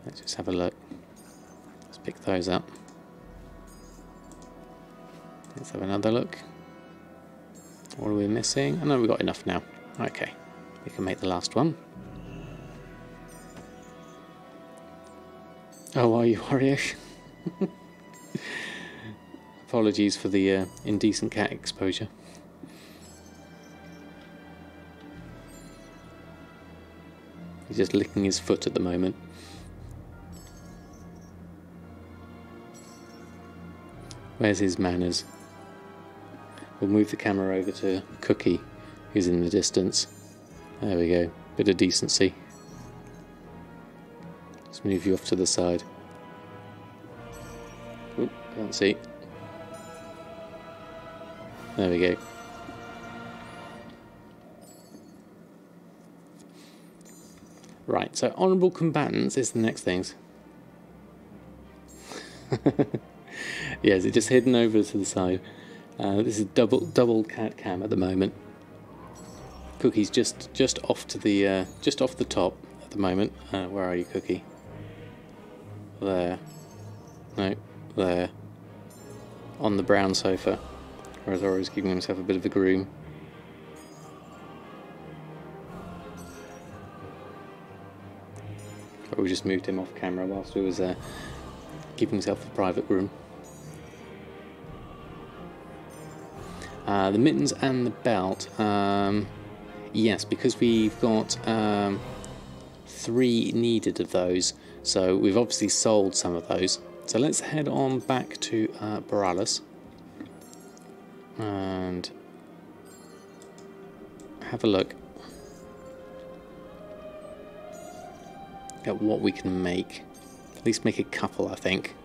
Let's just have a look. Let's pick those up. Let's have another look. What are we missing? Oh no, we've got enough now. Okay, we can make the last one. Oh, are you, Wario? Apologies for the indecent cat exposure. He's just licking his foot at the moment. Where's his manners? We'll move the camera over to Cookie, who's in the distance. There we go. Bit of decency. Let's move you off to the side. Oop, can't see. There we go. Right, so honourable combatants is the next things. Yes, it's just hidden over to the side. This is double cat cam at the moment. Cookie's just off to the just off the top at the moment. Where are you, Cookie? There. No, there. On the brown sofa. Whereas Oro's giving himself a bit of a groom. But we just moved him off camera whilst we was giving himself a private groom. The mittens and the belt, yes, because we've got 3 needed of those, so we've obviously sold some of those. So let's head on back to Borealis and have a look at what we can make. At least make a couple, I think.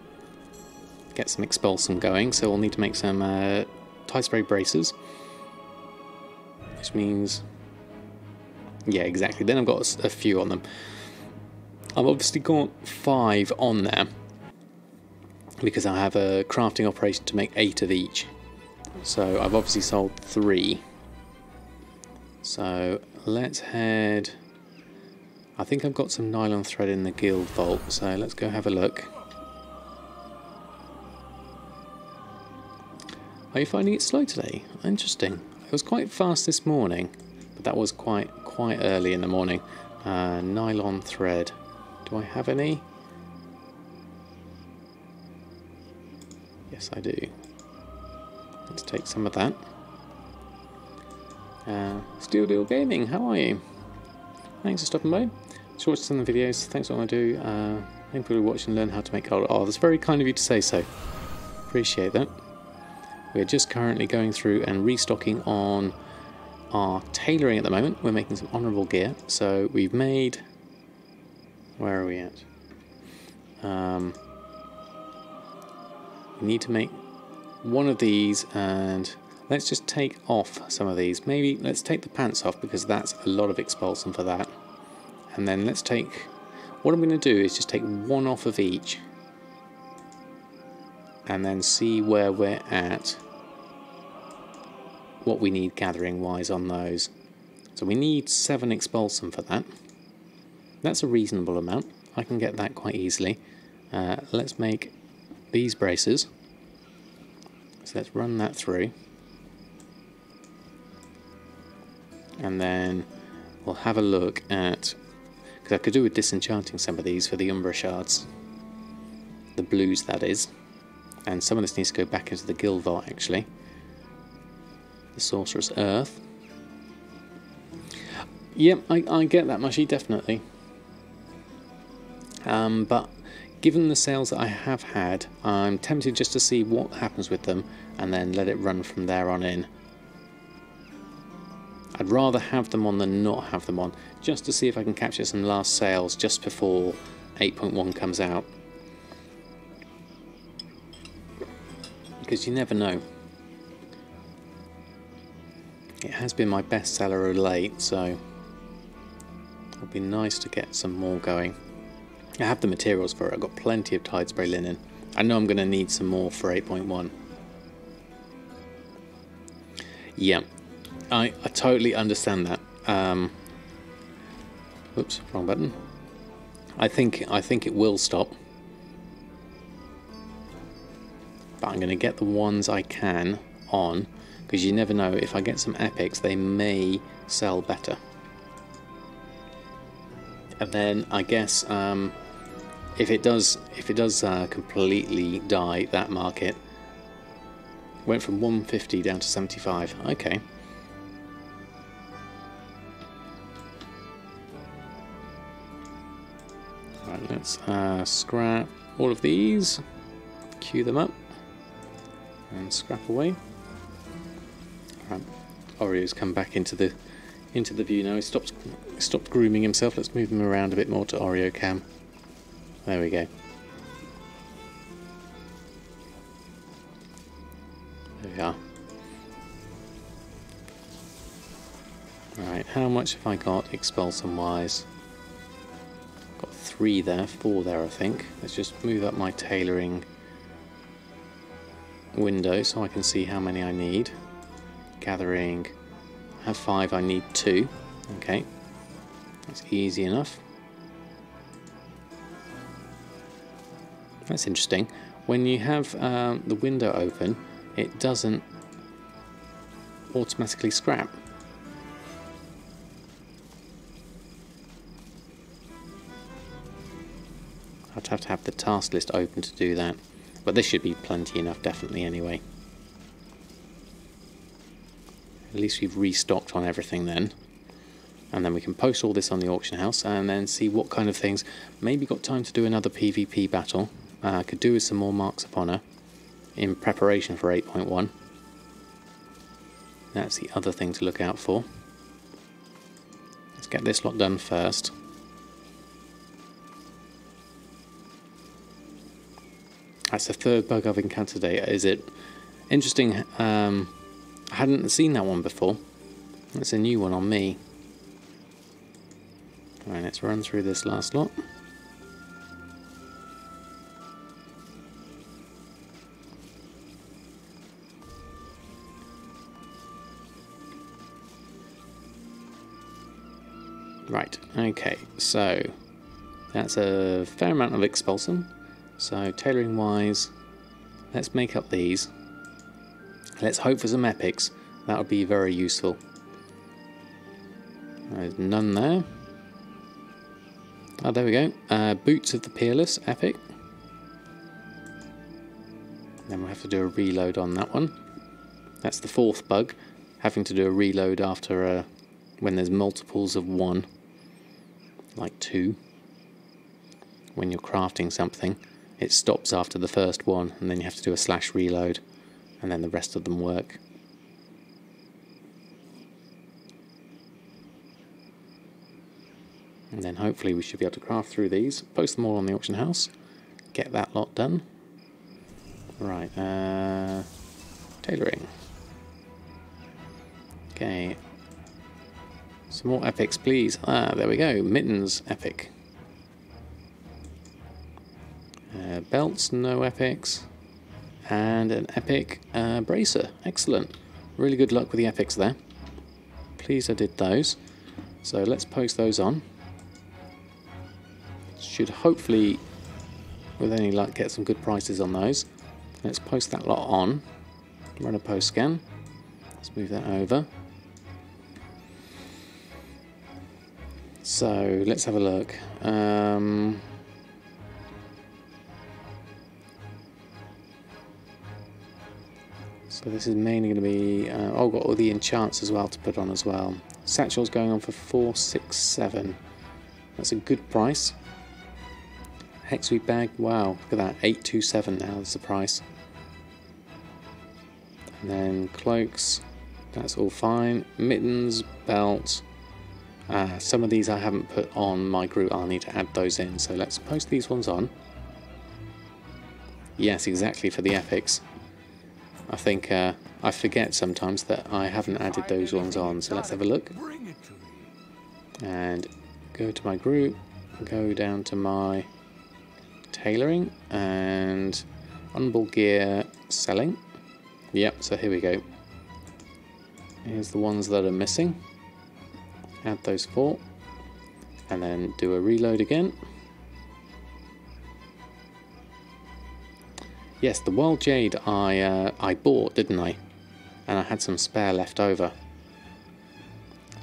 Get some expulsum going, so we'll need to make some tie spray braces, which means, yeah, exactly. Then I've got a few on them. I've obviously got 5 on there because I have a crafting operation to make 8 of each. So I've obviously sold 3. So let's head. I think I've got some nylon thread in the guild vault, so let's go have a look. Are you finding it slow today? Interesting. It was quite fast this morning, but that was quite early in the morning. Nylon thread. Do I have any? Yes, I do. Let's take some of that. Steel Deal Gaming, how are you? Thanks for stopping by. Just watch some of the videos. Thanks for what I do. Thank you for watching and learn how to make gold. Oh, that's very kind of you to say so. Appreciate that. We're just currently going through and restocking on our tailoring at the moment. We're making some honourable gear. So we've made... Where are we at? We need to make one of these, and let's just take off some of these. Maybe let's take the pants off because that's a lot of expulsum for that. And then let's take... What I'm going to do is just take one off of each. And then see where we're at. What we need gathering wise on those. So we need 7 expulsum for that. That's a reasonable amount. I can get that quite easily. Let's make these braces. So let's run that through. And then we'll have a look at... Because I could do with disenchanting some of these for the Umbra shards. The blues, that is. And some of this needs to go back into the guild vault, actually. The Sorcerer's Earth. Yep, I get that, Mushy, definitely. But given the sales that I have had, I'm tempted just to see what happens with them and then let it run from there on in. I'd rather have them on than not have them on, just to see if I can capture some last sales just before 8.1 comes out. Because you never know. It has been my best seller of late, so it'll be nice to get some more going. I have the materials for it. I've got plenty of Tide Spray linen. I know I'm going to need some more for 8.1. Yeah, I totally understand that. Oops, wrong button. I think it will stop. But I'm going to get the ones I can on, because you never know, if I get some epics they may sell better. And then I guess if it does completely die, that market went from 150 down to 75. Okay. Right, let's scrap all of these, queue them up, and scrap away. Right, Oreo's come back into the view now. He stopped grooming himself. Let's move him around a bit more to Oreo cam. There we go. There we are. Right, how much have I got expulsum wise? Got 3 there, 4 there I think. Let's just move up my tailoring window so I can see how many I need. Gathering, I have 5, I need 2. Okay, that's easy enough. That's interesting. When you have the window open, it doesn't automatically scrap. I'd have to have the task list open to do that, but this should be plenty enough, definitely, anyway. At least we've restocked on everything then. And then we can post all this on the auction house and then see what kind of things. Maybe got time to do another PvP battle. I could do with some more Marks of Honor in preparation for 8.1. That's the other thing to look out for. Let's get this lot done first. That's the 3rd bug I've encountered today. Is it interesting? I hadn't seen that one before. That's a new one on me. Alright, let's run through this last lot. Right, okay, so that's a fair amount of expulsum. So tailoring wise, let's make up these. Let's hope for some epics. That would be very useful. There's none there. Oh, there we go. Boots of the Peerless, epic. Then we'll have to do a reload on that one. That's the 4th bug, having to do a reload after when there's multiples of 1. Like 2. When you're crafting something, it stops after the first one, and then you have to do a / reload. and then the rest of them work. And then hopefully we should be able to craft through these, post them all on the auction house, get that lot done. Right, tailoring. Okay. Some more epics, please. Ah, there we go. Mittens, epic. Belts, no epics. And an epic bracer. Excellent. Really good luck with the epics there. Pleased I did those. So let's post those on. Should hopefully, with any luck, get some good prices on those. Let's post that lot on. Run a post scan. Let's move that over. So let's have a look. So this is mainly going to be. I've got all the enchants as well to put on as well. Satchel's going on for 467. That's a good price. Hexweed bag, wow, look at that, 827 now. That's the price. And then cloaks, that's all fine. Mittens, belt. Some of these I haven't put on my group, I'll need to add those in, so let's post these ones on. Yes, exactly, for the epics. I think I forget sometimes that I haven't added those ones on, so let's have a look. And go to my group, go down to my tailoring, and honorable gear selling. Yep, so here we go. Here's the ones that are missing. Add those 4, and then do a reload again. Yes, the Wild Jade I bought, didn't I? And I had some spare left over.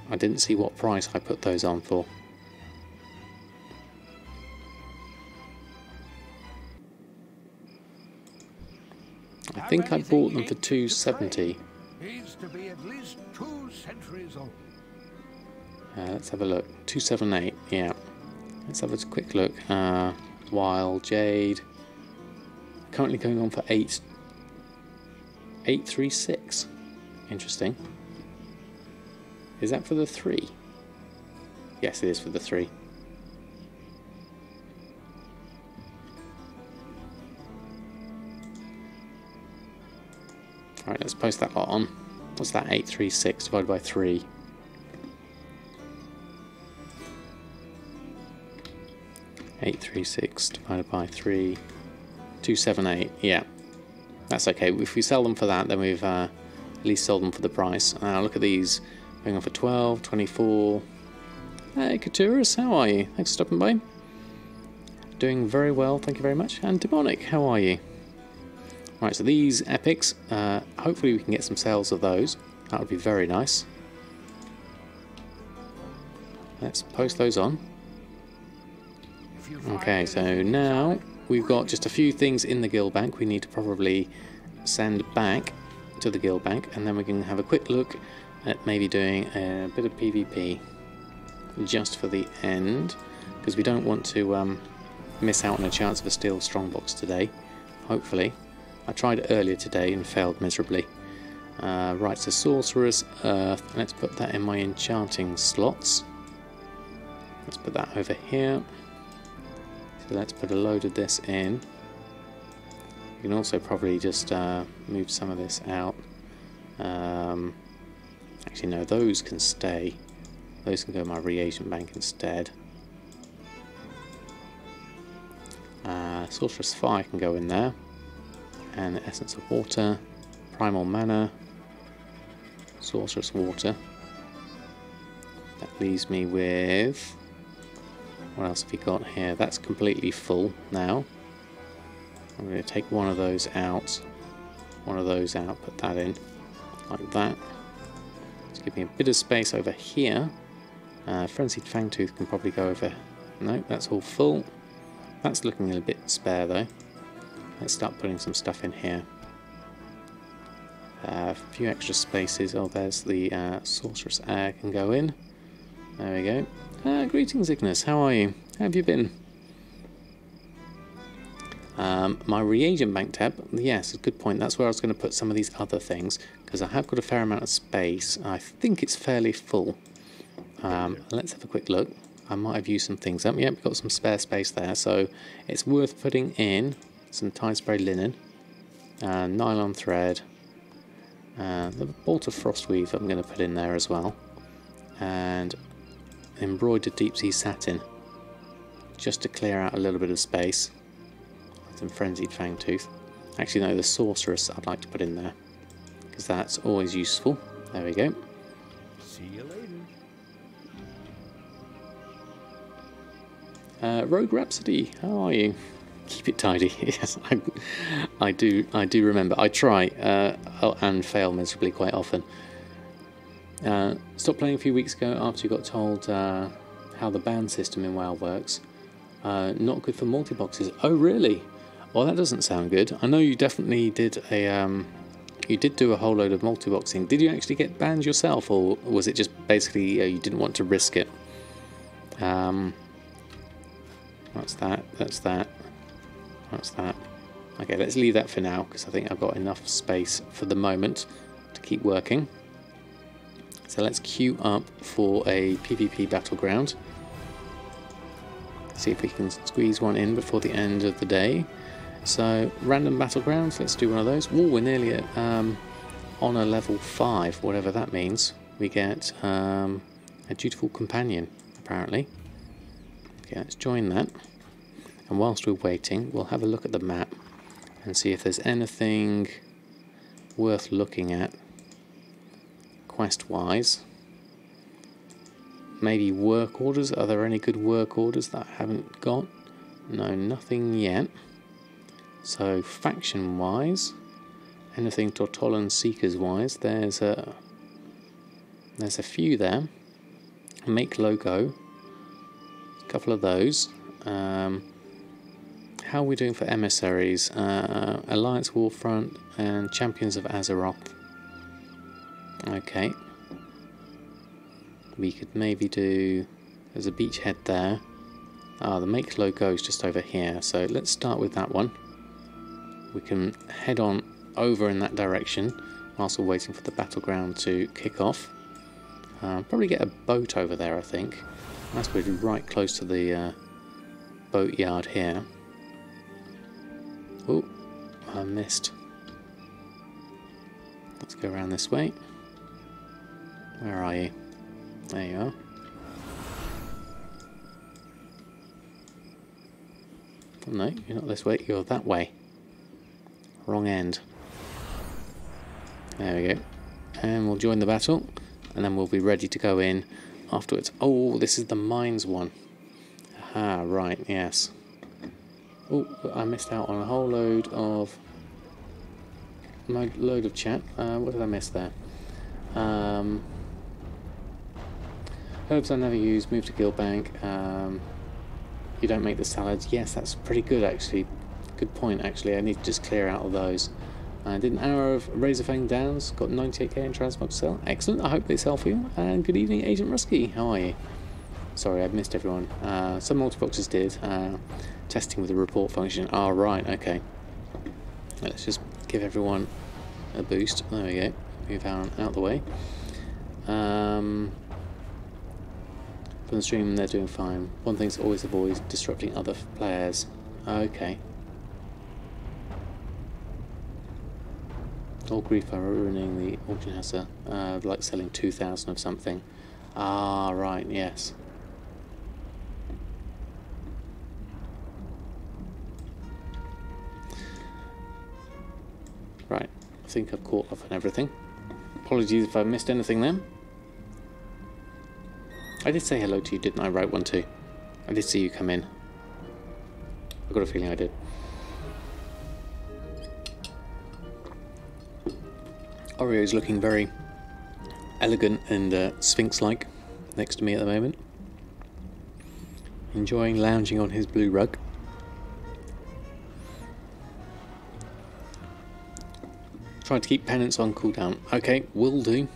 I didn't see what price I put those on for. I think I bought them for 270. Needs to be at least 2 centuries old. Let's have a look. 278, yeah. Let's have a quick look. Wild Jade. Currently going on for 836. Interesting. Is that for the 3? Yes, it is for the 3. Alright, let's post that lot on. What's that? 836 divided by 3. $836 divided by 3, 278. Yeah, that's okay. If we sell them for that, then we've at least sold them for the price. Look at these, going on for 12, 24. Hey, Katuras, how are you? Thanks for stopping by. Doing very well, thank you very much. And Demonic, how are you? Right, so these epics, hopefully we can get some sales of those. That would be very nice. Let's post those on. Okay, so now we've got just a few things in the guild bank we need to probably send back to the guild bank, and then we can have a quick look at maybe doing a bit of PvP just for the end, because we don't want to miss out on a chance of a steel strongbox today, hopefully. I tried earlier today and failed miserably. Right, so Sorcerer's Earth, let's put that in my enchanting slots. Let's put that over here. So let's put a load of this in. You can also probably just move some of this out. Actually no, those can stay. Those can go in my reagent bank instead. Sorcerer's Fire can go in there. And Essence of Water, Primal Mana, Sorcerer's Water. That leaves me with... what else have we got here? That's completely full now. I'm going to take one of those out, put that in, like that. Just give me a bit of space over here. Frenzied Fangtooth can probably go over... no, that's all full. That's looking a bit spare though. Let's start putting some stuff in here. A few extra spaces. Oh, there's the Sorcerous Air can go in. There we go. Greetings, Ignis. How are you? How have you been? My reagent bank tab, yes, a good point. That's where I was going to put some of these other things, because I have got a fair amount of space. I think it's fairly full. Let's have a quick look. I might have used some things up. Yep, we've got some spare space there, so it's worth putting in some tie spray linen, nylon thread, the bolt of frost weave I'm going to put in there as well, and embroidered deep sea satin, just to clear out a little bit of space. Some frenzied fangtooth. Actually no, the sorceress I'd like to put in there, because that's always useful. There we go. See you later. Rogue Rhapsody, how are you? Keep it tidy. Yes, I do remember. I try and fail miserably quite often. Stopped playing a few weeks ago after you got told how the ban system in WoW works. Not good for multi-boxes. Oh really? Well, that doesn't sound good. I know you definitely did you did do a whole load of multi-boxing. Did you actually get banned yourself, or was it just basically you didn't want to risk it? That's that. That's that. That's that. Okay, let's leave that for now, because I think I've got enough space for the moment to keep working. So let's queue up for a PvP battleground. See if we can squeeze one in before the end of the day. So, random battlegrounds, let's do one of those. Ooh, we're nearly at Honor level 5, whatever that means. We get a dutiful companion, apparently. Okay, let's join that. And whilst we're waiting, we'll have a look at the map and see if there's anything worth looking at quest-wise. Maybe work orders. Are there any good work orders that I haven't got? No, nothing yet. So faction-wise, anything Tortollan Seekers-wise, there's a few there. Make logo, a couple of those. How are we doing for emissaries? Alliance Warfront and Champions of Azeroth. Okay. We could maybe do... There's a beachhead there. The make logo is just over here, so let's start with that one. We can head on over in that direction whilst we're waiting for the battleground to kick off. Probably get a boat over there, I think. That's we're right close to the boat yard here. Oh, I missed. Let's go around this way. Where are you? There you are. Oh, no, you're not this way, you're that way. Wrong end. There we go. And we'll join the battle, and then we'll be ready to go in afterwards. Oh, this is the mines one. Aha, right, yes. Oh, I missed out on a whole load of chat. What did I miss there? Herbs I never use, move to Guildbank. You don't make the salads. Yes, that's pretty good actually. Good point actually. I need to just clear out all those. I did an hour of Razorfang Downs, got 98k in transmog to sell. Excellent, I hope they sell for you. And good evening, Agent Rusky. How are you? Sorry, I've missed everyone. Some multiboxes did. Testing with the report function. Oh, right, okay. Let's just give everyone a boost. There we go. Move out the way. From the stream, they're doing fine. One thing's always avoid disrupting other players. Okay. All grief are ruining the auction house, like selling 2,000 of something. Ah, right, yes. Right, I think I've caught up on everything. Apologies if I missed anything then. I did say hello to you, didn't I? Right one too. I did see you come in. I've got a feeling I did. Oreo's looking very elegant and Sphinx-like next to me at the moment. Enjoying lounging on his blue rug. Trying to keep penance on cooldown. Okay, will do.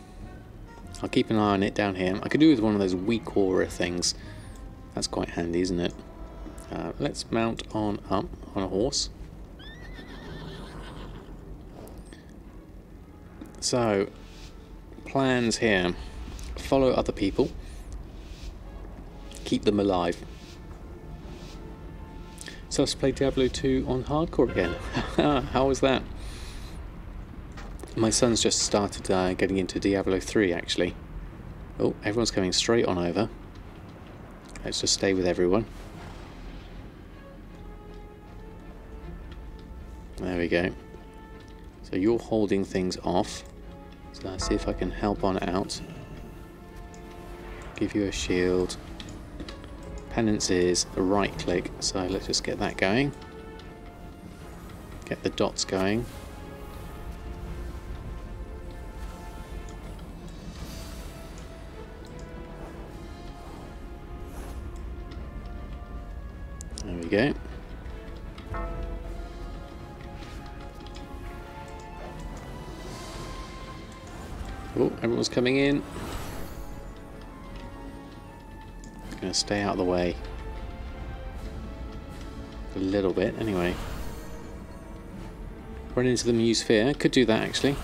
I'll keep an eye on it down here. I could do with one of those weak aura things. That's quite handy, isn't it? Let's mount on up on a horse. So, plans here. Follow other people. Keep them alive. So let's play Diablo 2 on hardcore again. How was that? My son's just started getting into Diablo 3 actually. Oh, everyone's coming straight on over. Let's just stay with everyone. There we go. So you're holding things off. So let's see if I can help on out. Give you a shield. Penance is a right click, so let's just get that going. Get the dots going. There we go. Oh, everyone's coming in. Going to stay out of the way. A little bit, anyway. Run into the Muse Sphere. Could do that, actually.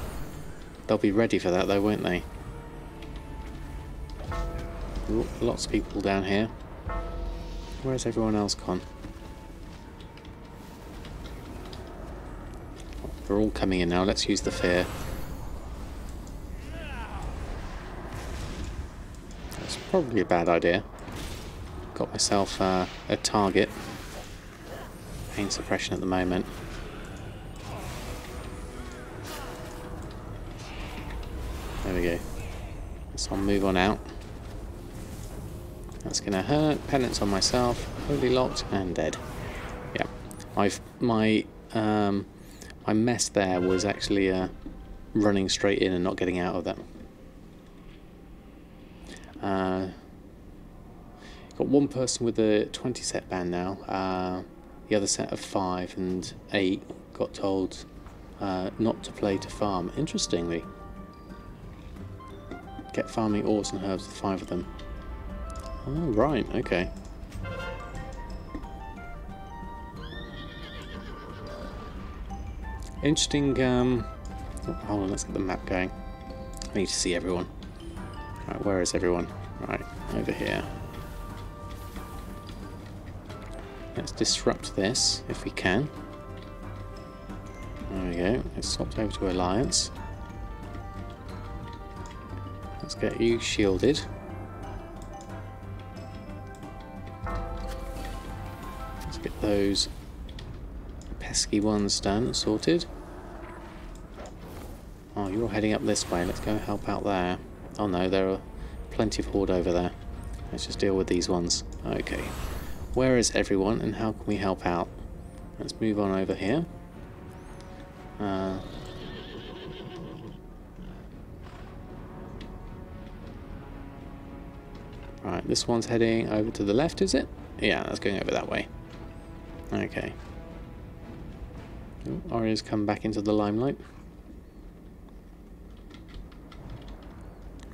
They'll be ready for that, though, won't they? Ooh, lots of people down here. Where's everyone else gone? They're all coming in now. Let's use the fear. That's probably a bad idea. Got myself a target. Pain suppression at the moment. There we go. So I'll move on out. That's gonna hurt. Penance on myself. Holy locked and dead. Yeah. My mess there was actually running straight in and not getting out of that. Got one person with a 20 set ban now. The other set of 5 and 8 got told not to play to farm. Interestingly. Get farming orbs and herbs with 5 of them. Oh, right, okay. Interesting, oh, hold on, let's get the map going. I need to see everyone. Right, where is everyone? Right, over here. Let's disrupt this, if we can. There we go, let's swap over to Alliance. Let's get you shielded. Let's get those pesky ones done, sorted. Oh, you're heading up this way. Let's go help out there. Oh no, there are plenty of horde over there. Let's just deal with these ones. Okay. Where is everyone and how can we help out? Let's move on over here. Right, this one's heading over to the left, is it? Yeah, that's going over that way. Okay. Oh, Arya's come back into the limelight.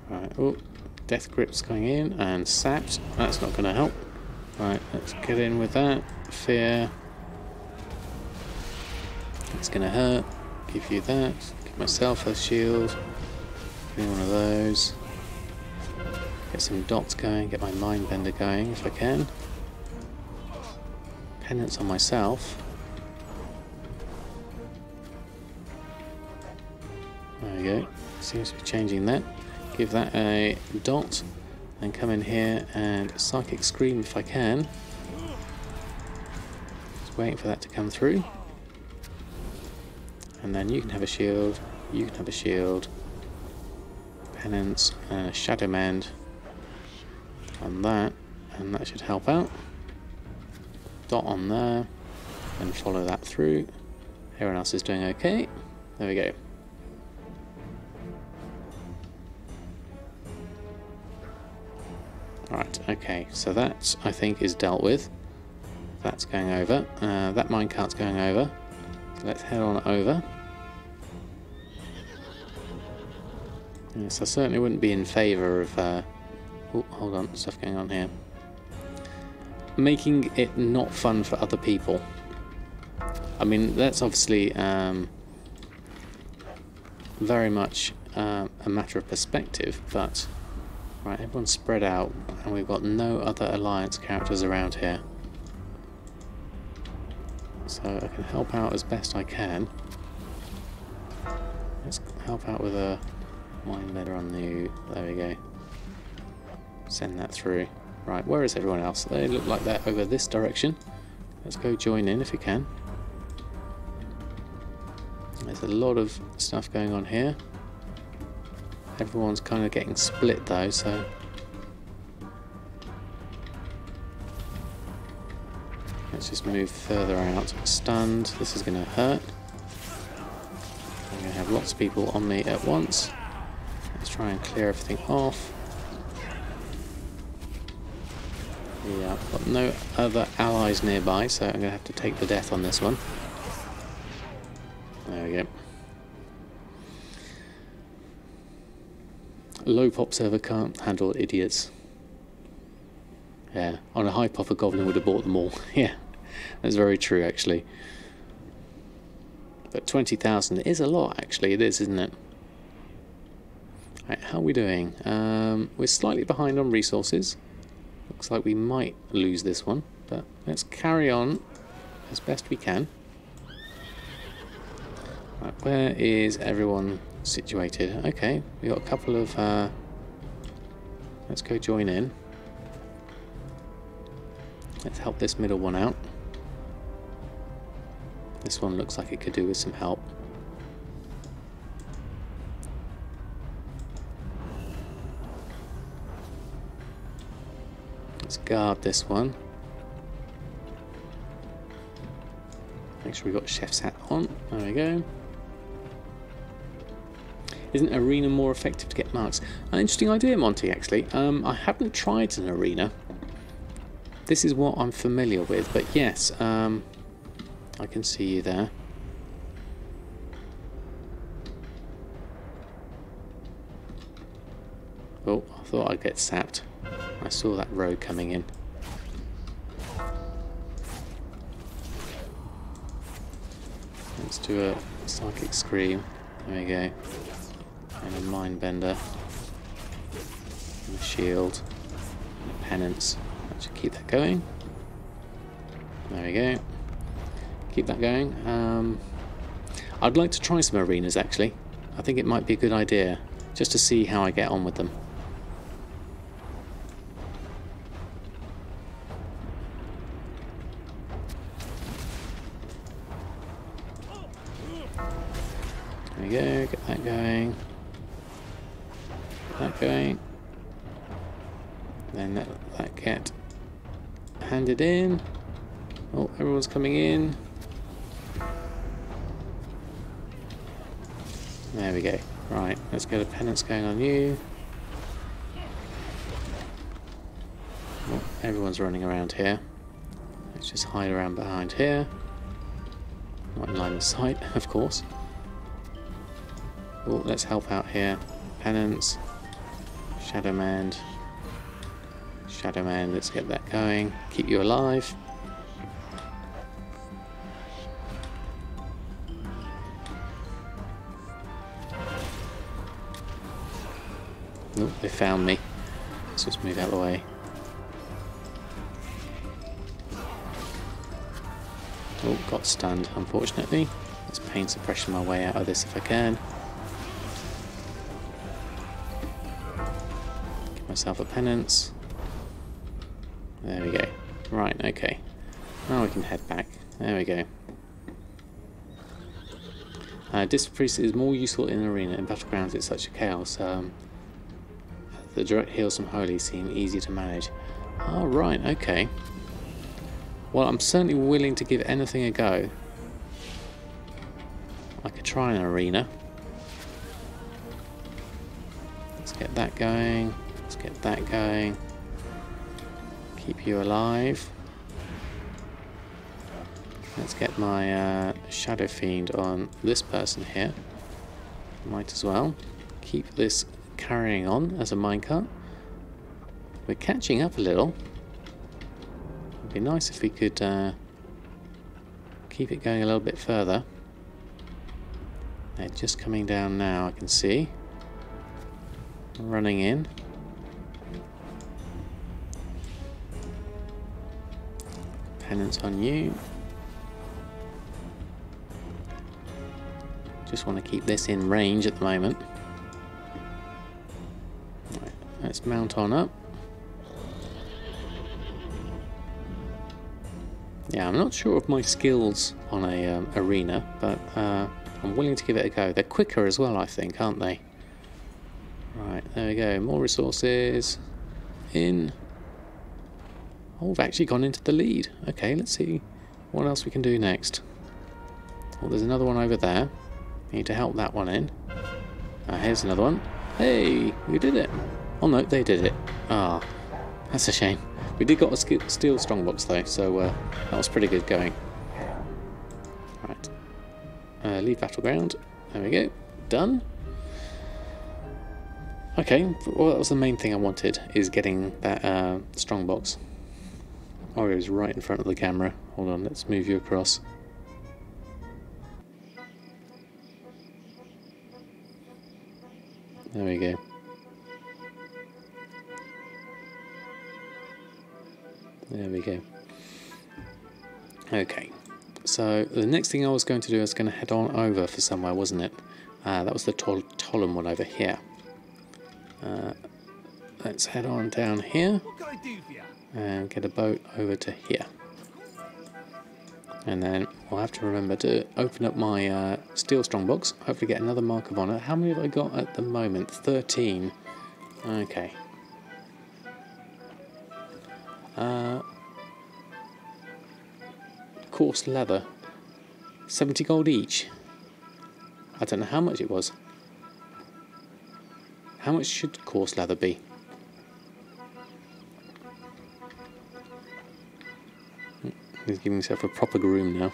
Right, oh, Death Grip's going in and sapped. That's not going to help. Right, let's get in with that. Fear. It's going to hurt. Give you that. Give myself a shield. Give me one of those. Get some dots going. Get my Mindbender going if I can. Penance on myself. There we go. Seems to be changing that. Give that a dot. And come in here and Psychic Scream if I can. Just waiting for that to come through. And then you can have a shield, you can have a shield. Penance and a Shadow Mend. And that should help out. Dot on there. And follow that through. Everyone else is doing okay. There we go. Right, okay, so that I think is dealt with. That's going over. That minecart's going over. So let's head on over. Yes, I certainly wouldn't be in favour of... oh, hold on, stuff going on here. Making it not fun for other people. I mean, that's obviously... very much a matter of perspective, but right, everyone's spread out and we've got no other alliance characters around here. So I can help out as best I can. Let's help out with a mine leader on the... there we go. Send that through. Right, where is everyone else? They look like they're over this direction. Let's go join in if we can. There's a lot of stuff going on here. Everyone's kind of getting split though, so... let's just move further out. Stunned. This is going to hurt. I'm going to have lots of people on me at once. Let's try and clear everything off. Yeah, I've got no other allies nearby, so I'm going to have to take the death on this one. There we go. Low pop server can't handle idiots. Yeah, on a high pop a goblin would have bought them all. Yeah, that's very true actually. But 20,000 is a lot actually, it is, isn't it? Right, how are we doing? We're slightly behind on resources. Looks like we might lose this one, but let's carry on as best we can. Right, where is everyone situated? Okay, we got a couple of... let's go join in. Let's help this middle one out. This one looks like it could do with some help. Let's guard this one. Make sure we got chef's hat on. There we go. Isn't arena more effective to get marks? An interesting idea, Monty, actually. I haven't tried an arena. This is what I'm familiar with, but yes, I can see you there. Oh, I thought I'd get sapped. I saw that road coming in. Let's do a psychic scream. There we go. And a mind bender. And a shield. And a penance. That should keep that going. There we go. Keep that going. I'd like to try some arenas actually. I think it might be a good idea. Just to see how I get on with them. There we go, get that going. Get that going. Then let that get handed in. Oh, everyone's coming in. There we go. Right, let's get a penance going on you. Oh, everyone's running around here. Let's just hide around behind here. Not in line of sight, of course. Oh, let's help out here. Penance. Shadow Man. Shadow Man, let's get that going. Keep you alive. Oh, they found me. Let's just move out of the way. Oh, got stunned, unfortunately. Let's pain suppression my way out of this if I can. Give myself a penance. There we go. Right, okay. Now we can head back. There we go. Disc Priest is more useful in an arena. In Battlegrounds it's such a chaos. The direct heals from Holy seem easy to manage. Oh, right, okay. Well, I'm certainly willing to give anything a go. I could try an arena. Let's get that going. Let's get that going. Keep you alive. Let's get my Shadow Fiend on this person here. Might as well. Keep this carrying on as a minecart. We're catching up a little. It'd be nice if we could keep it going a little bit further. They're just coming down now, I can see. Running in. Pennants on you. Just want to keep this in range at the moment. Right, let's mount on up. Yeah, I'm not sure of my skills on a arena, but I'm willing to give it a go. They're quicker as well, I think, aren't they? Right, there we go. More resources in. Oh, we've actually gone into the lead. Okay, let's see what else we can do next. Oh, there's another one over there. Need to help that one in. Here's another one. Hey, we did it. Oh no, they did it. Ah, that's a shame. We did got a steel strongbox though, so that was pretty good going. Right. Leave battleground. There we go. Done. Okay, well that was the main thing I wanted, is getting that strongbox. Orio's right in front of the camera. Hold on, let's move you across. There we go. There we go. Okay, so the next thing I was going to do, I was going to head on over for somewhere, wasn't it? That was the Tortollan one over here. Let's head on down here and get a boat over to here. And then I'll have to remember to open up my steel strongbox, hopefully get another mark of honour. How many have I got at the moment? 13. Okay. Coarse leather. 70 gold each. I don't know how much it was. How much should coarse leather be? He's giving himself a proper groom now.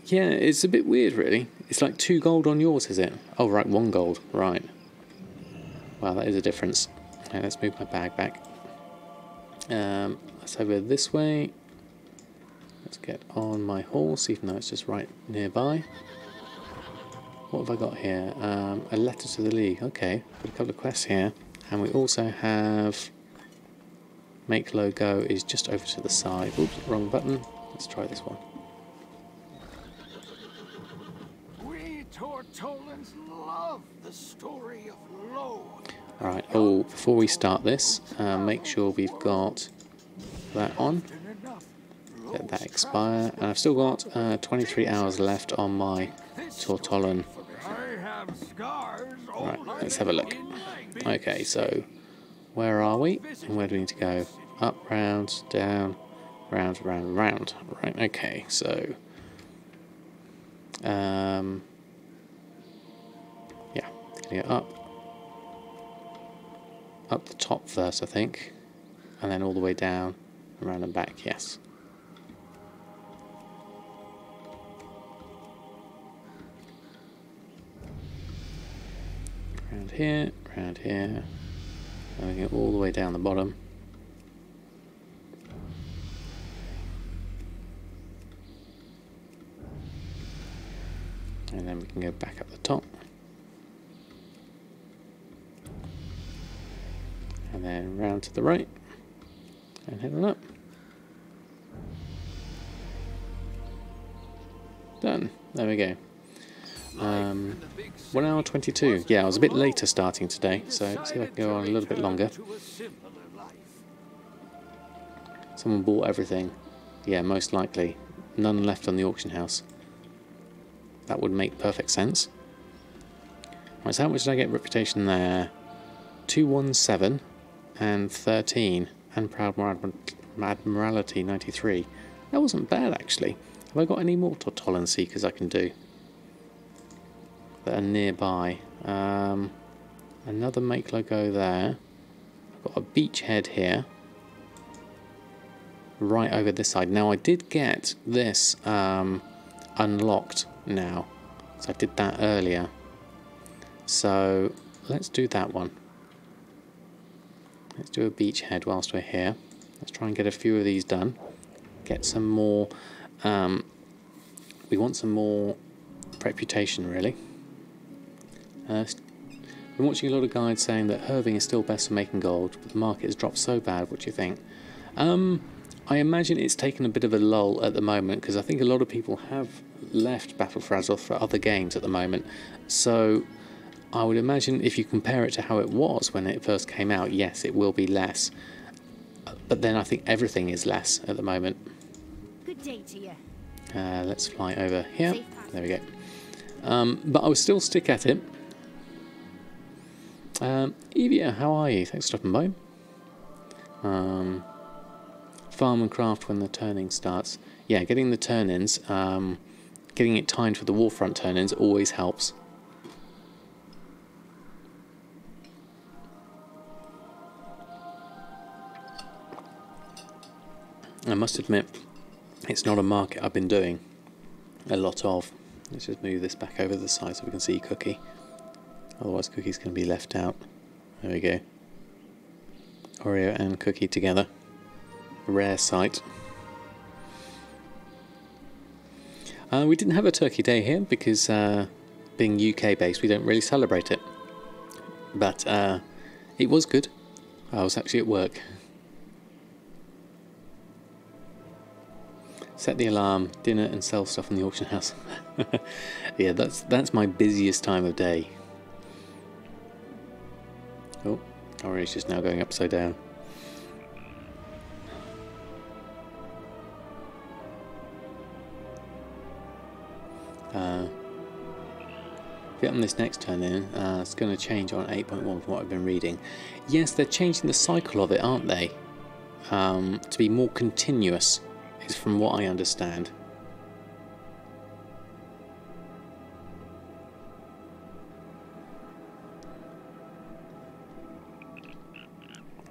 Yeah, it's a bit weird really. It's like 2 gold on yours, is it? Oh right, 1 gold, right. Wow, that is a difference. Okay, let's move my bag back. Let's over this way. Let's get on my horse, even though it's just right nearby. What have I got here? A letter to the League. Okay, got a couple of quests here. And we also have make logo is just over to the side. Oops, wrong button. Let's try this one. We Tortollans love the story of Lord. Alright, oh, before we start this, make sure we've got that on. Let that expire. And I've still got 23 hours left on my Tortollan. Right, let's have a look. Okay, so where are we? And where do we need to go? Up, round, down, round, round, round. Right, okay, so yeah, gonna go up the top first, I think, and then all the way down, around and back. Yes. Round here, and we go all the way down the bottom. And then we can go back up the top. And then round to the right and head on up. Done. There we go. 1 hour 22. Yeah, I was a bit later starting today, so let's see if I can go on a little bit longer. Someone bought everything. Yeah, most likely. None left on the auction house. That would make perfect sense. Right, so how much did I get reputation there? 217 and 13 and Proud Admiralty 93. That wasn't bad actually. Have I got any more Tortollan Seekers I can do that are nearby? Another make logo there. I've got a beachhead here. Right over this side. Now I did get this unlocked now. So I did that earlier. So let's do that one. Let's do a beachhead whilst we're here. Let's try and get a few of these done. get some more. We want some more reputation, really. Been watching a lot of guides saying that herbing is still best for making gold, but the market has dropped so bad. What do you think? I imagine it's taken a bit of a lull at the moment, because I think a lot of people have left Battle for Azeroth for other games at the moment. So I would imagine if you compare it to how it was when it first came out, yes, it will be less. But then I think everything is less at the moment. Good day to you. Let's fly over here. Safe passage. There we go. But I will still stick at it. Evia, how are you? Thanks for stopping by. Farm and craft when the turning starts. Yeah, getting the turn-ins, getting it timed for the warfront turn-ins always helps. I must admit, it's not a market I've been doing a lot of. Let's just move this back over the side so we can see Cookie. Otherwise Cookie's going to be left out. There we go. Oreo and Cookie together. Rare sight. We didn't have a Turkey Day here because being UK based we don't really celebrate it. But it was good. I was actually at work. Set the alarm, dinner and sell stuff in the auction house. Yeah, that's my busiest time of day. Oh, Orange is now going upside down. Get on this next turn in, it's going to change on 8.1 from what I've been reading. Yes, they're changing the cycle of it, aren't they? To be more continuous, is from what I understand.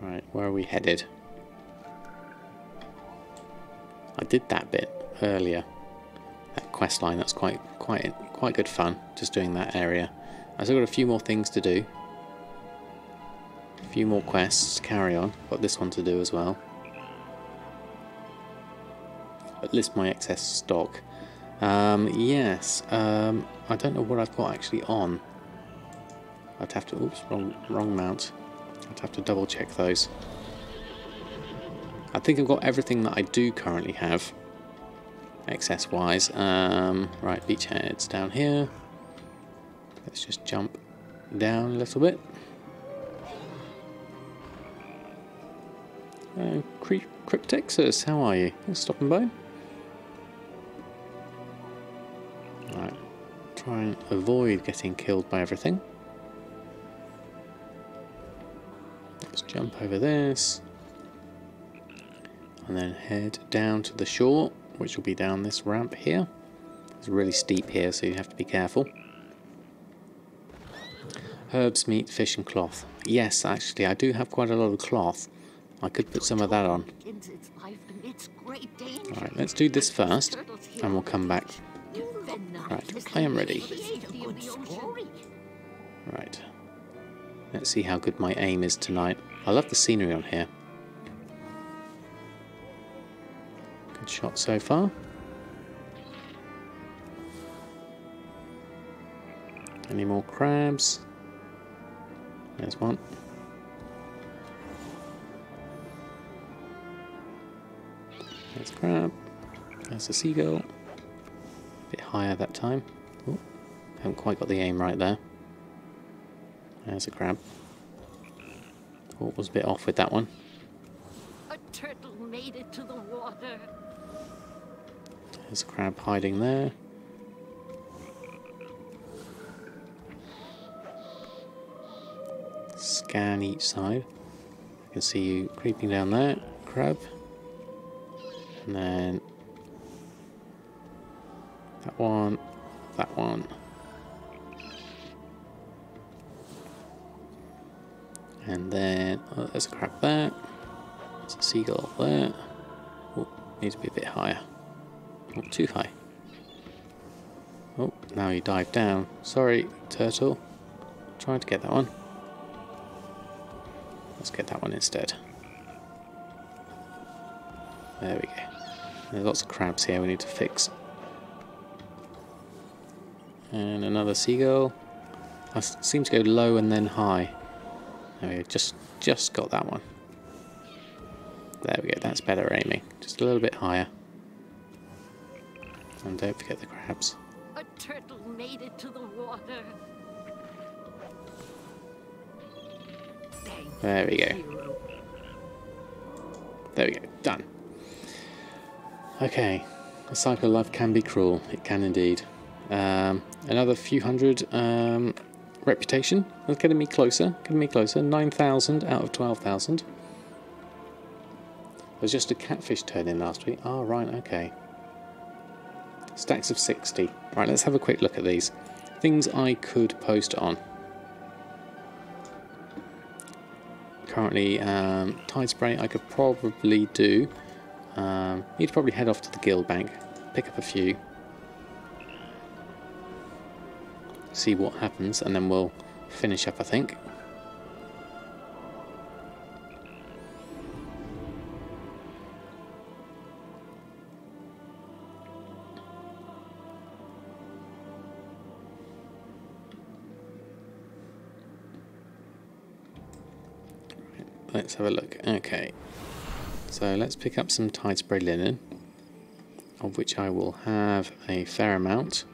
Right, where are we headed? I did that bit earlier. That quest line, that's quite good fun, just doing that area. I've still got a few more things to do. A few more quests to carry on. Got this one to do as well. But list my excess stock. Yes, I don't know what I've got actually on. I'd have to, oops, wrong mount. I'd have to double check those. I think I've got everything that I do currently have. Excess wise. Right, beachheads down here. Let's just jump down a little bit. Cryptexus, how are you? Thanks for stopping by. Right, try and avoid getting killed by everything. Let's jump over this. And then head down to the shore, which will be down this ramp here. It's really steep here, so you have to be careful. Herbs, meat, fish and cloth. Yes, actually, I do have quite a lot of cloth. I could put some of that on. Alright, let's do this first, and we'll come back. Right, I am ready. Right. Let's see how good my aim is tonight. I love the scenery on here. Good shot so far. Any more crabs? There's one. There's a crab. There's a seagull. A bit higher that time. Oh, haven't quite got the aim right there. There's a crab. Oh, was a bit off with that one. A turtle made it to the water. There's a crab hiding there. Scan each side. I can see you creeping down there, crab. And then that one, that one. And then, oh, there's a crab there. There's a seagull there. Oh, needs to be a bit higher. Not too high. Oh, now you dive down. Sorry, turtle. Trying to get that one. Let's get that one instead. There we go. There's lots of crabs here we need to fix. And another seagull. I seem to go low and then high. There we go, just got that one. There we go, that's better aiming. Just a little bit higher. And don't forget the crabs. A turtle made it to the water. Thank There we go. you. There we go, done. Okay, a cycle of life can be cruel. It can indeed. Another few hundred reputation. That's getting me closer. 9,000 out of 12,000. There's just a catfish turn in last week. Oh, right, okay. Stacks of 60. Right, let's have a quick look at these. Things I could post on. Currently, tide spray I could probably do. Need to probably head off to the guild bank, pick up a few, see what happens, and then we'll finish up, I think. Let's have a look. Okay, so let's pick up some tide spray linen, of which I will have a fair amount.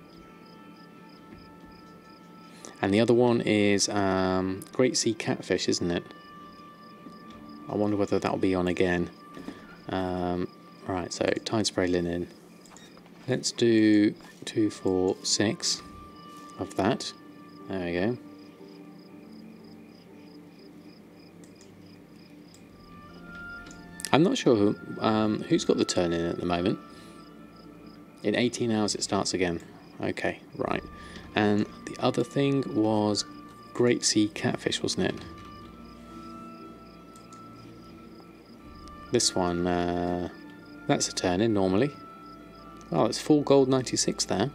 And the other one is Great Sea Catfish, isn't it? I wonder whether that'll be on again. Right, so tide spray linen. Let's do 2, 4, 6 of that. There we go. I'm not sure who's got the turn in at the moment. In 18 hours it starts again. Okay, right. And the other thing was Great Sea Catfish, wasn't it? This one, that's a turn in normally. Oh, it's full gold 96 there.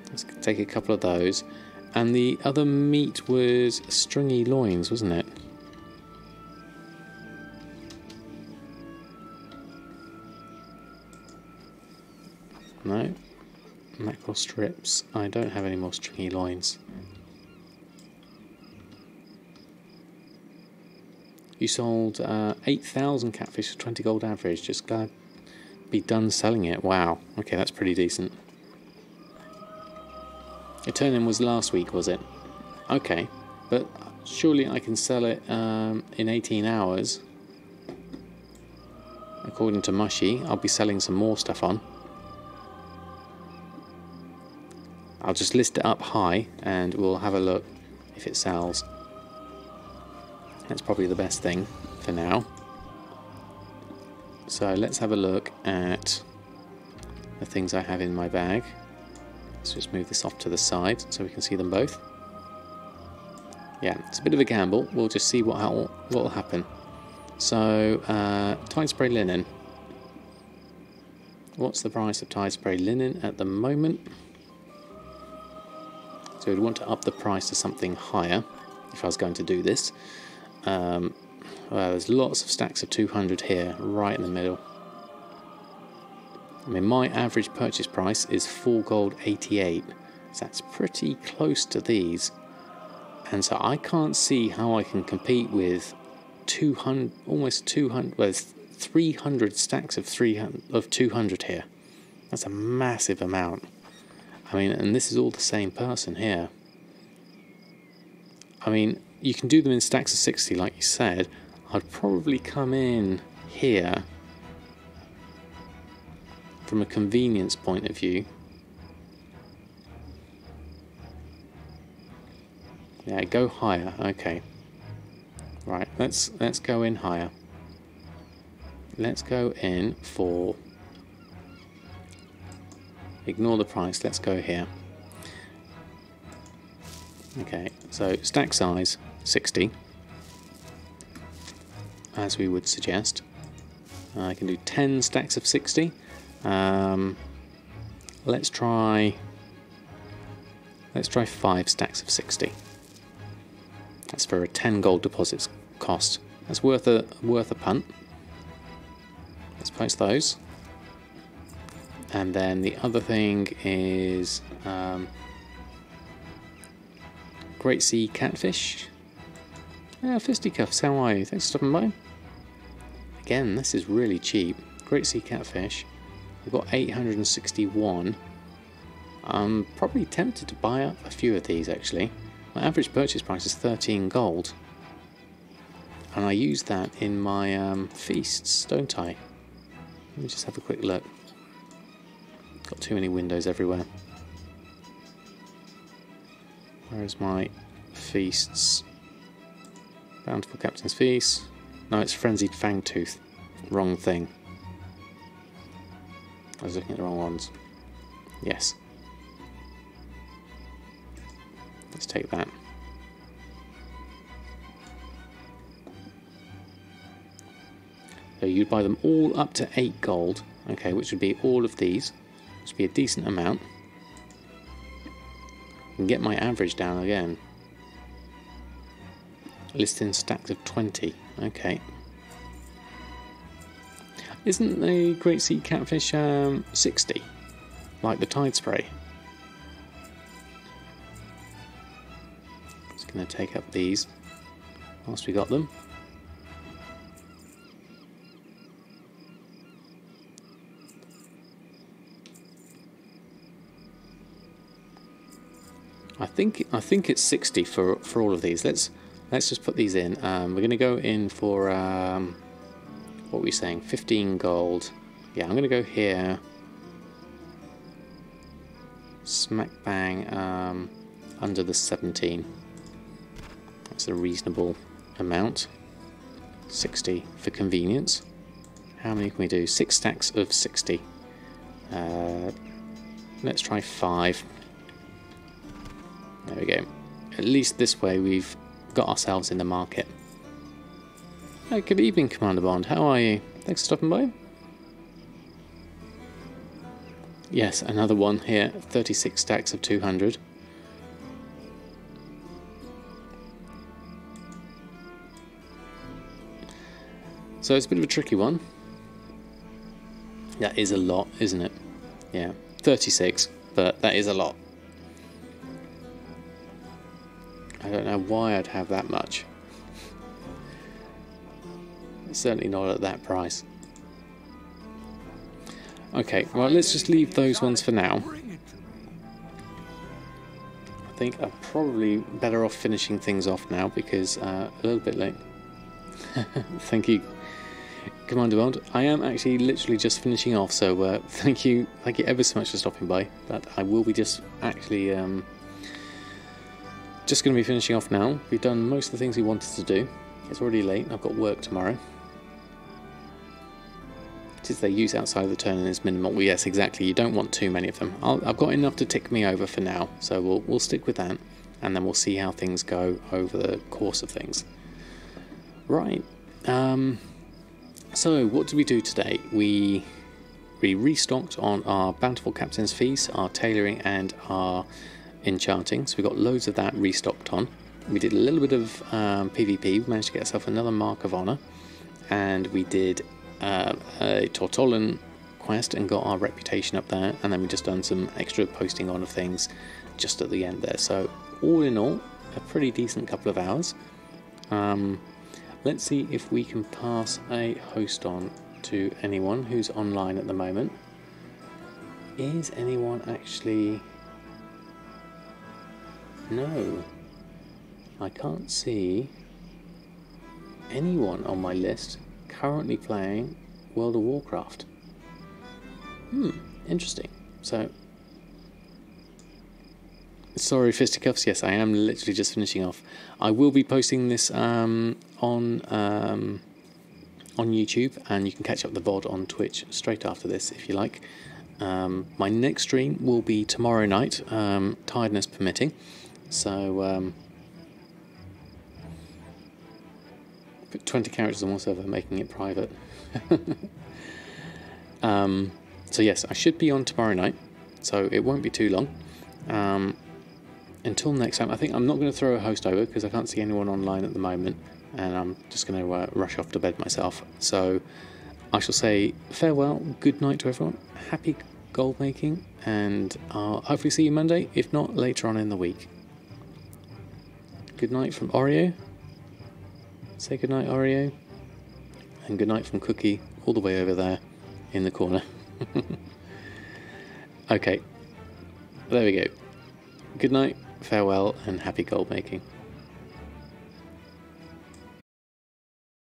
Let's take a couple of those. And the other meat was stringy loins, wasn't it? No. Mackerel strips. I don't have any more stringy loins. You sold 8,000 catfish for 20 gold average. Just glad be done selling it. Wow. Okay, that's pretty decent. The turn-in was last week, was it? Okay, but surely I can sell it in 18 hours. According to Mushy, I'll be selling some more stuff on. I'll just list it up high and we'll have a look if it sells. That's probably the best thing for now. So let's have a look at the things I have in my bag. Let's just move this off to the side so we can see them both. Yeah, it's a bit of a gamble. We'll just see what will happen. So, tide spray linen. What's the price of tide spray linen at the moment? So we'd want to up the price to something higher if I was going to do this. Well, there's lots of stacks of 200 here, right in the middle. I mean, my average purchase price is 4 gold 88, so that's pretty close to these. And so I can't see how I can compete with 200, almost 200, well, 300 stacks of 200 here. That's a massive amount. I mean, and this is all the same person here. I mean, you can do them in stacks of 60, like you said. I'd probably come in here from a convenience point of view. Yeah, go higher. Okay. Right, let's go in higher. Let's go in for, ignore the price, let's go here. Okay, so stack size 60, as we would suggest. I can do 10 stacks of 60. Let's try 5 stacks of 60. That's for a 10 gold deposits cost That's worth a punt. Let's post those. And then the other thing is Great Sea Catfish. Fisticuffs, how are you? Thanks for stopping by. Again, this is really cheap. Great Sea Catfish. We've got 861. I'm probably tempted to buy up a few of these actually. My average purchase price is 13 gold. And I use that in my feasts, don't I? Let me just have a quick look. Got too many windows everywhere. Where's my feasts? Bountiful Captain's Feast. No, it's Frenzied Fangtooth. Wrong thing. I was looking at the wrong ones. Yes. Let's take that. So you'd buy them all up to 8 gold. Okay, which would be all of these. Which would be a decent amount. And get my average down again. Listing stacks of 20. Okay. Isn't the Great Sea Catfish 60? Like the Tide Spray? Just going to take up these whilst we got them. I think it's 60 for all of these. Let's just put these in. We're going to go in for what were we saying? 15 gold. Yeah, I'm going to go here. Smack bang under the 17. That's a reasonable amount. 60 for convenience. How many can we do? 6 stacks of 60. Let's try 5. There we go. At least this way we've got ourselves in the market. Oh, good evening, Commander Bond. How are you? Thanks for stopping by. Yes, another one here. 36 stacks of 200. So it's a bit of a tricky one. That is a lot, isn't it? Yeah, 36, but that is a lot. I don't know why I'd have that much. It's certainly not at that price. Okay, well, let's just leave those ones for now. I think I'm probably better off finishing things off now because a little bit late. Thank you, Commander Bond. I am actually literally just finishing off, so thank you ever so much for stopping by. But I will be just actually just going to be finishing off now. We've done most of the things we wanted to do. It's already late. I've got work tomorrow. Since they use outside of the turn and is minimal. Well, yes, exactly. You don't want too many of them. I've got enough to tick me over for now, so we'll stick with that, and then we'll see how things go over the course of things. Right. So what did we do today? We restocked on our Bountiful Captain's Feast, our Tailoring, and our Enchanting. So we got loads of that restocked on. We did a little bit of PvP. We managed to get ourselves another Mark of Honor, and we did a Tortollan quest and got our reputation up there, and then we just done some extra posting on of things just at the end there. So all in all, a pretty decent couple of hours. Let's see if we can pass a host on to anyone who's online at the moment. Is anyone actually... No, I can't see anyone on my list currently playing World of Warcraft. Interesting. So, sorry, fisticuffs. Yes, I am literally just finishing off. I will be posting this on YouTube, and you can catch up the VOD on Twitch straight after this if you like. My next stream will be tomorrow night, tiredness permitting. So, put 20 characters on one server, making it private. So yes, I should be on tomorrow night, so it won't be too long. Until next time, I think I'm not going to throw a host over because I can't see anyone online at the moment. and I'm just going to rush off to bed myself. So I shall say farewell, good night to everyone, happy gold making, and I'll hopefully see you Monday, if not later on in the week. Good night from Oreo. Say good night, Oreo. And good night from Cookie, all the way over there in the corner. Okay, there we go. Good night, farewell, and happy gold making.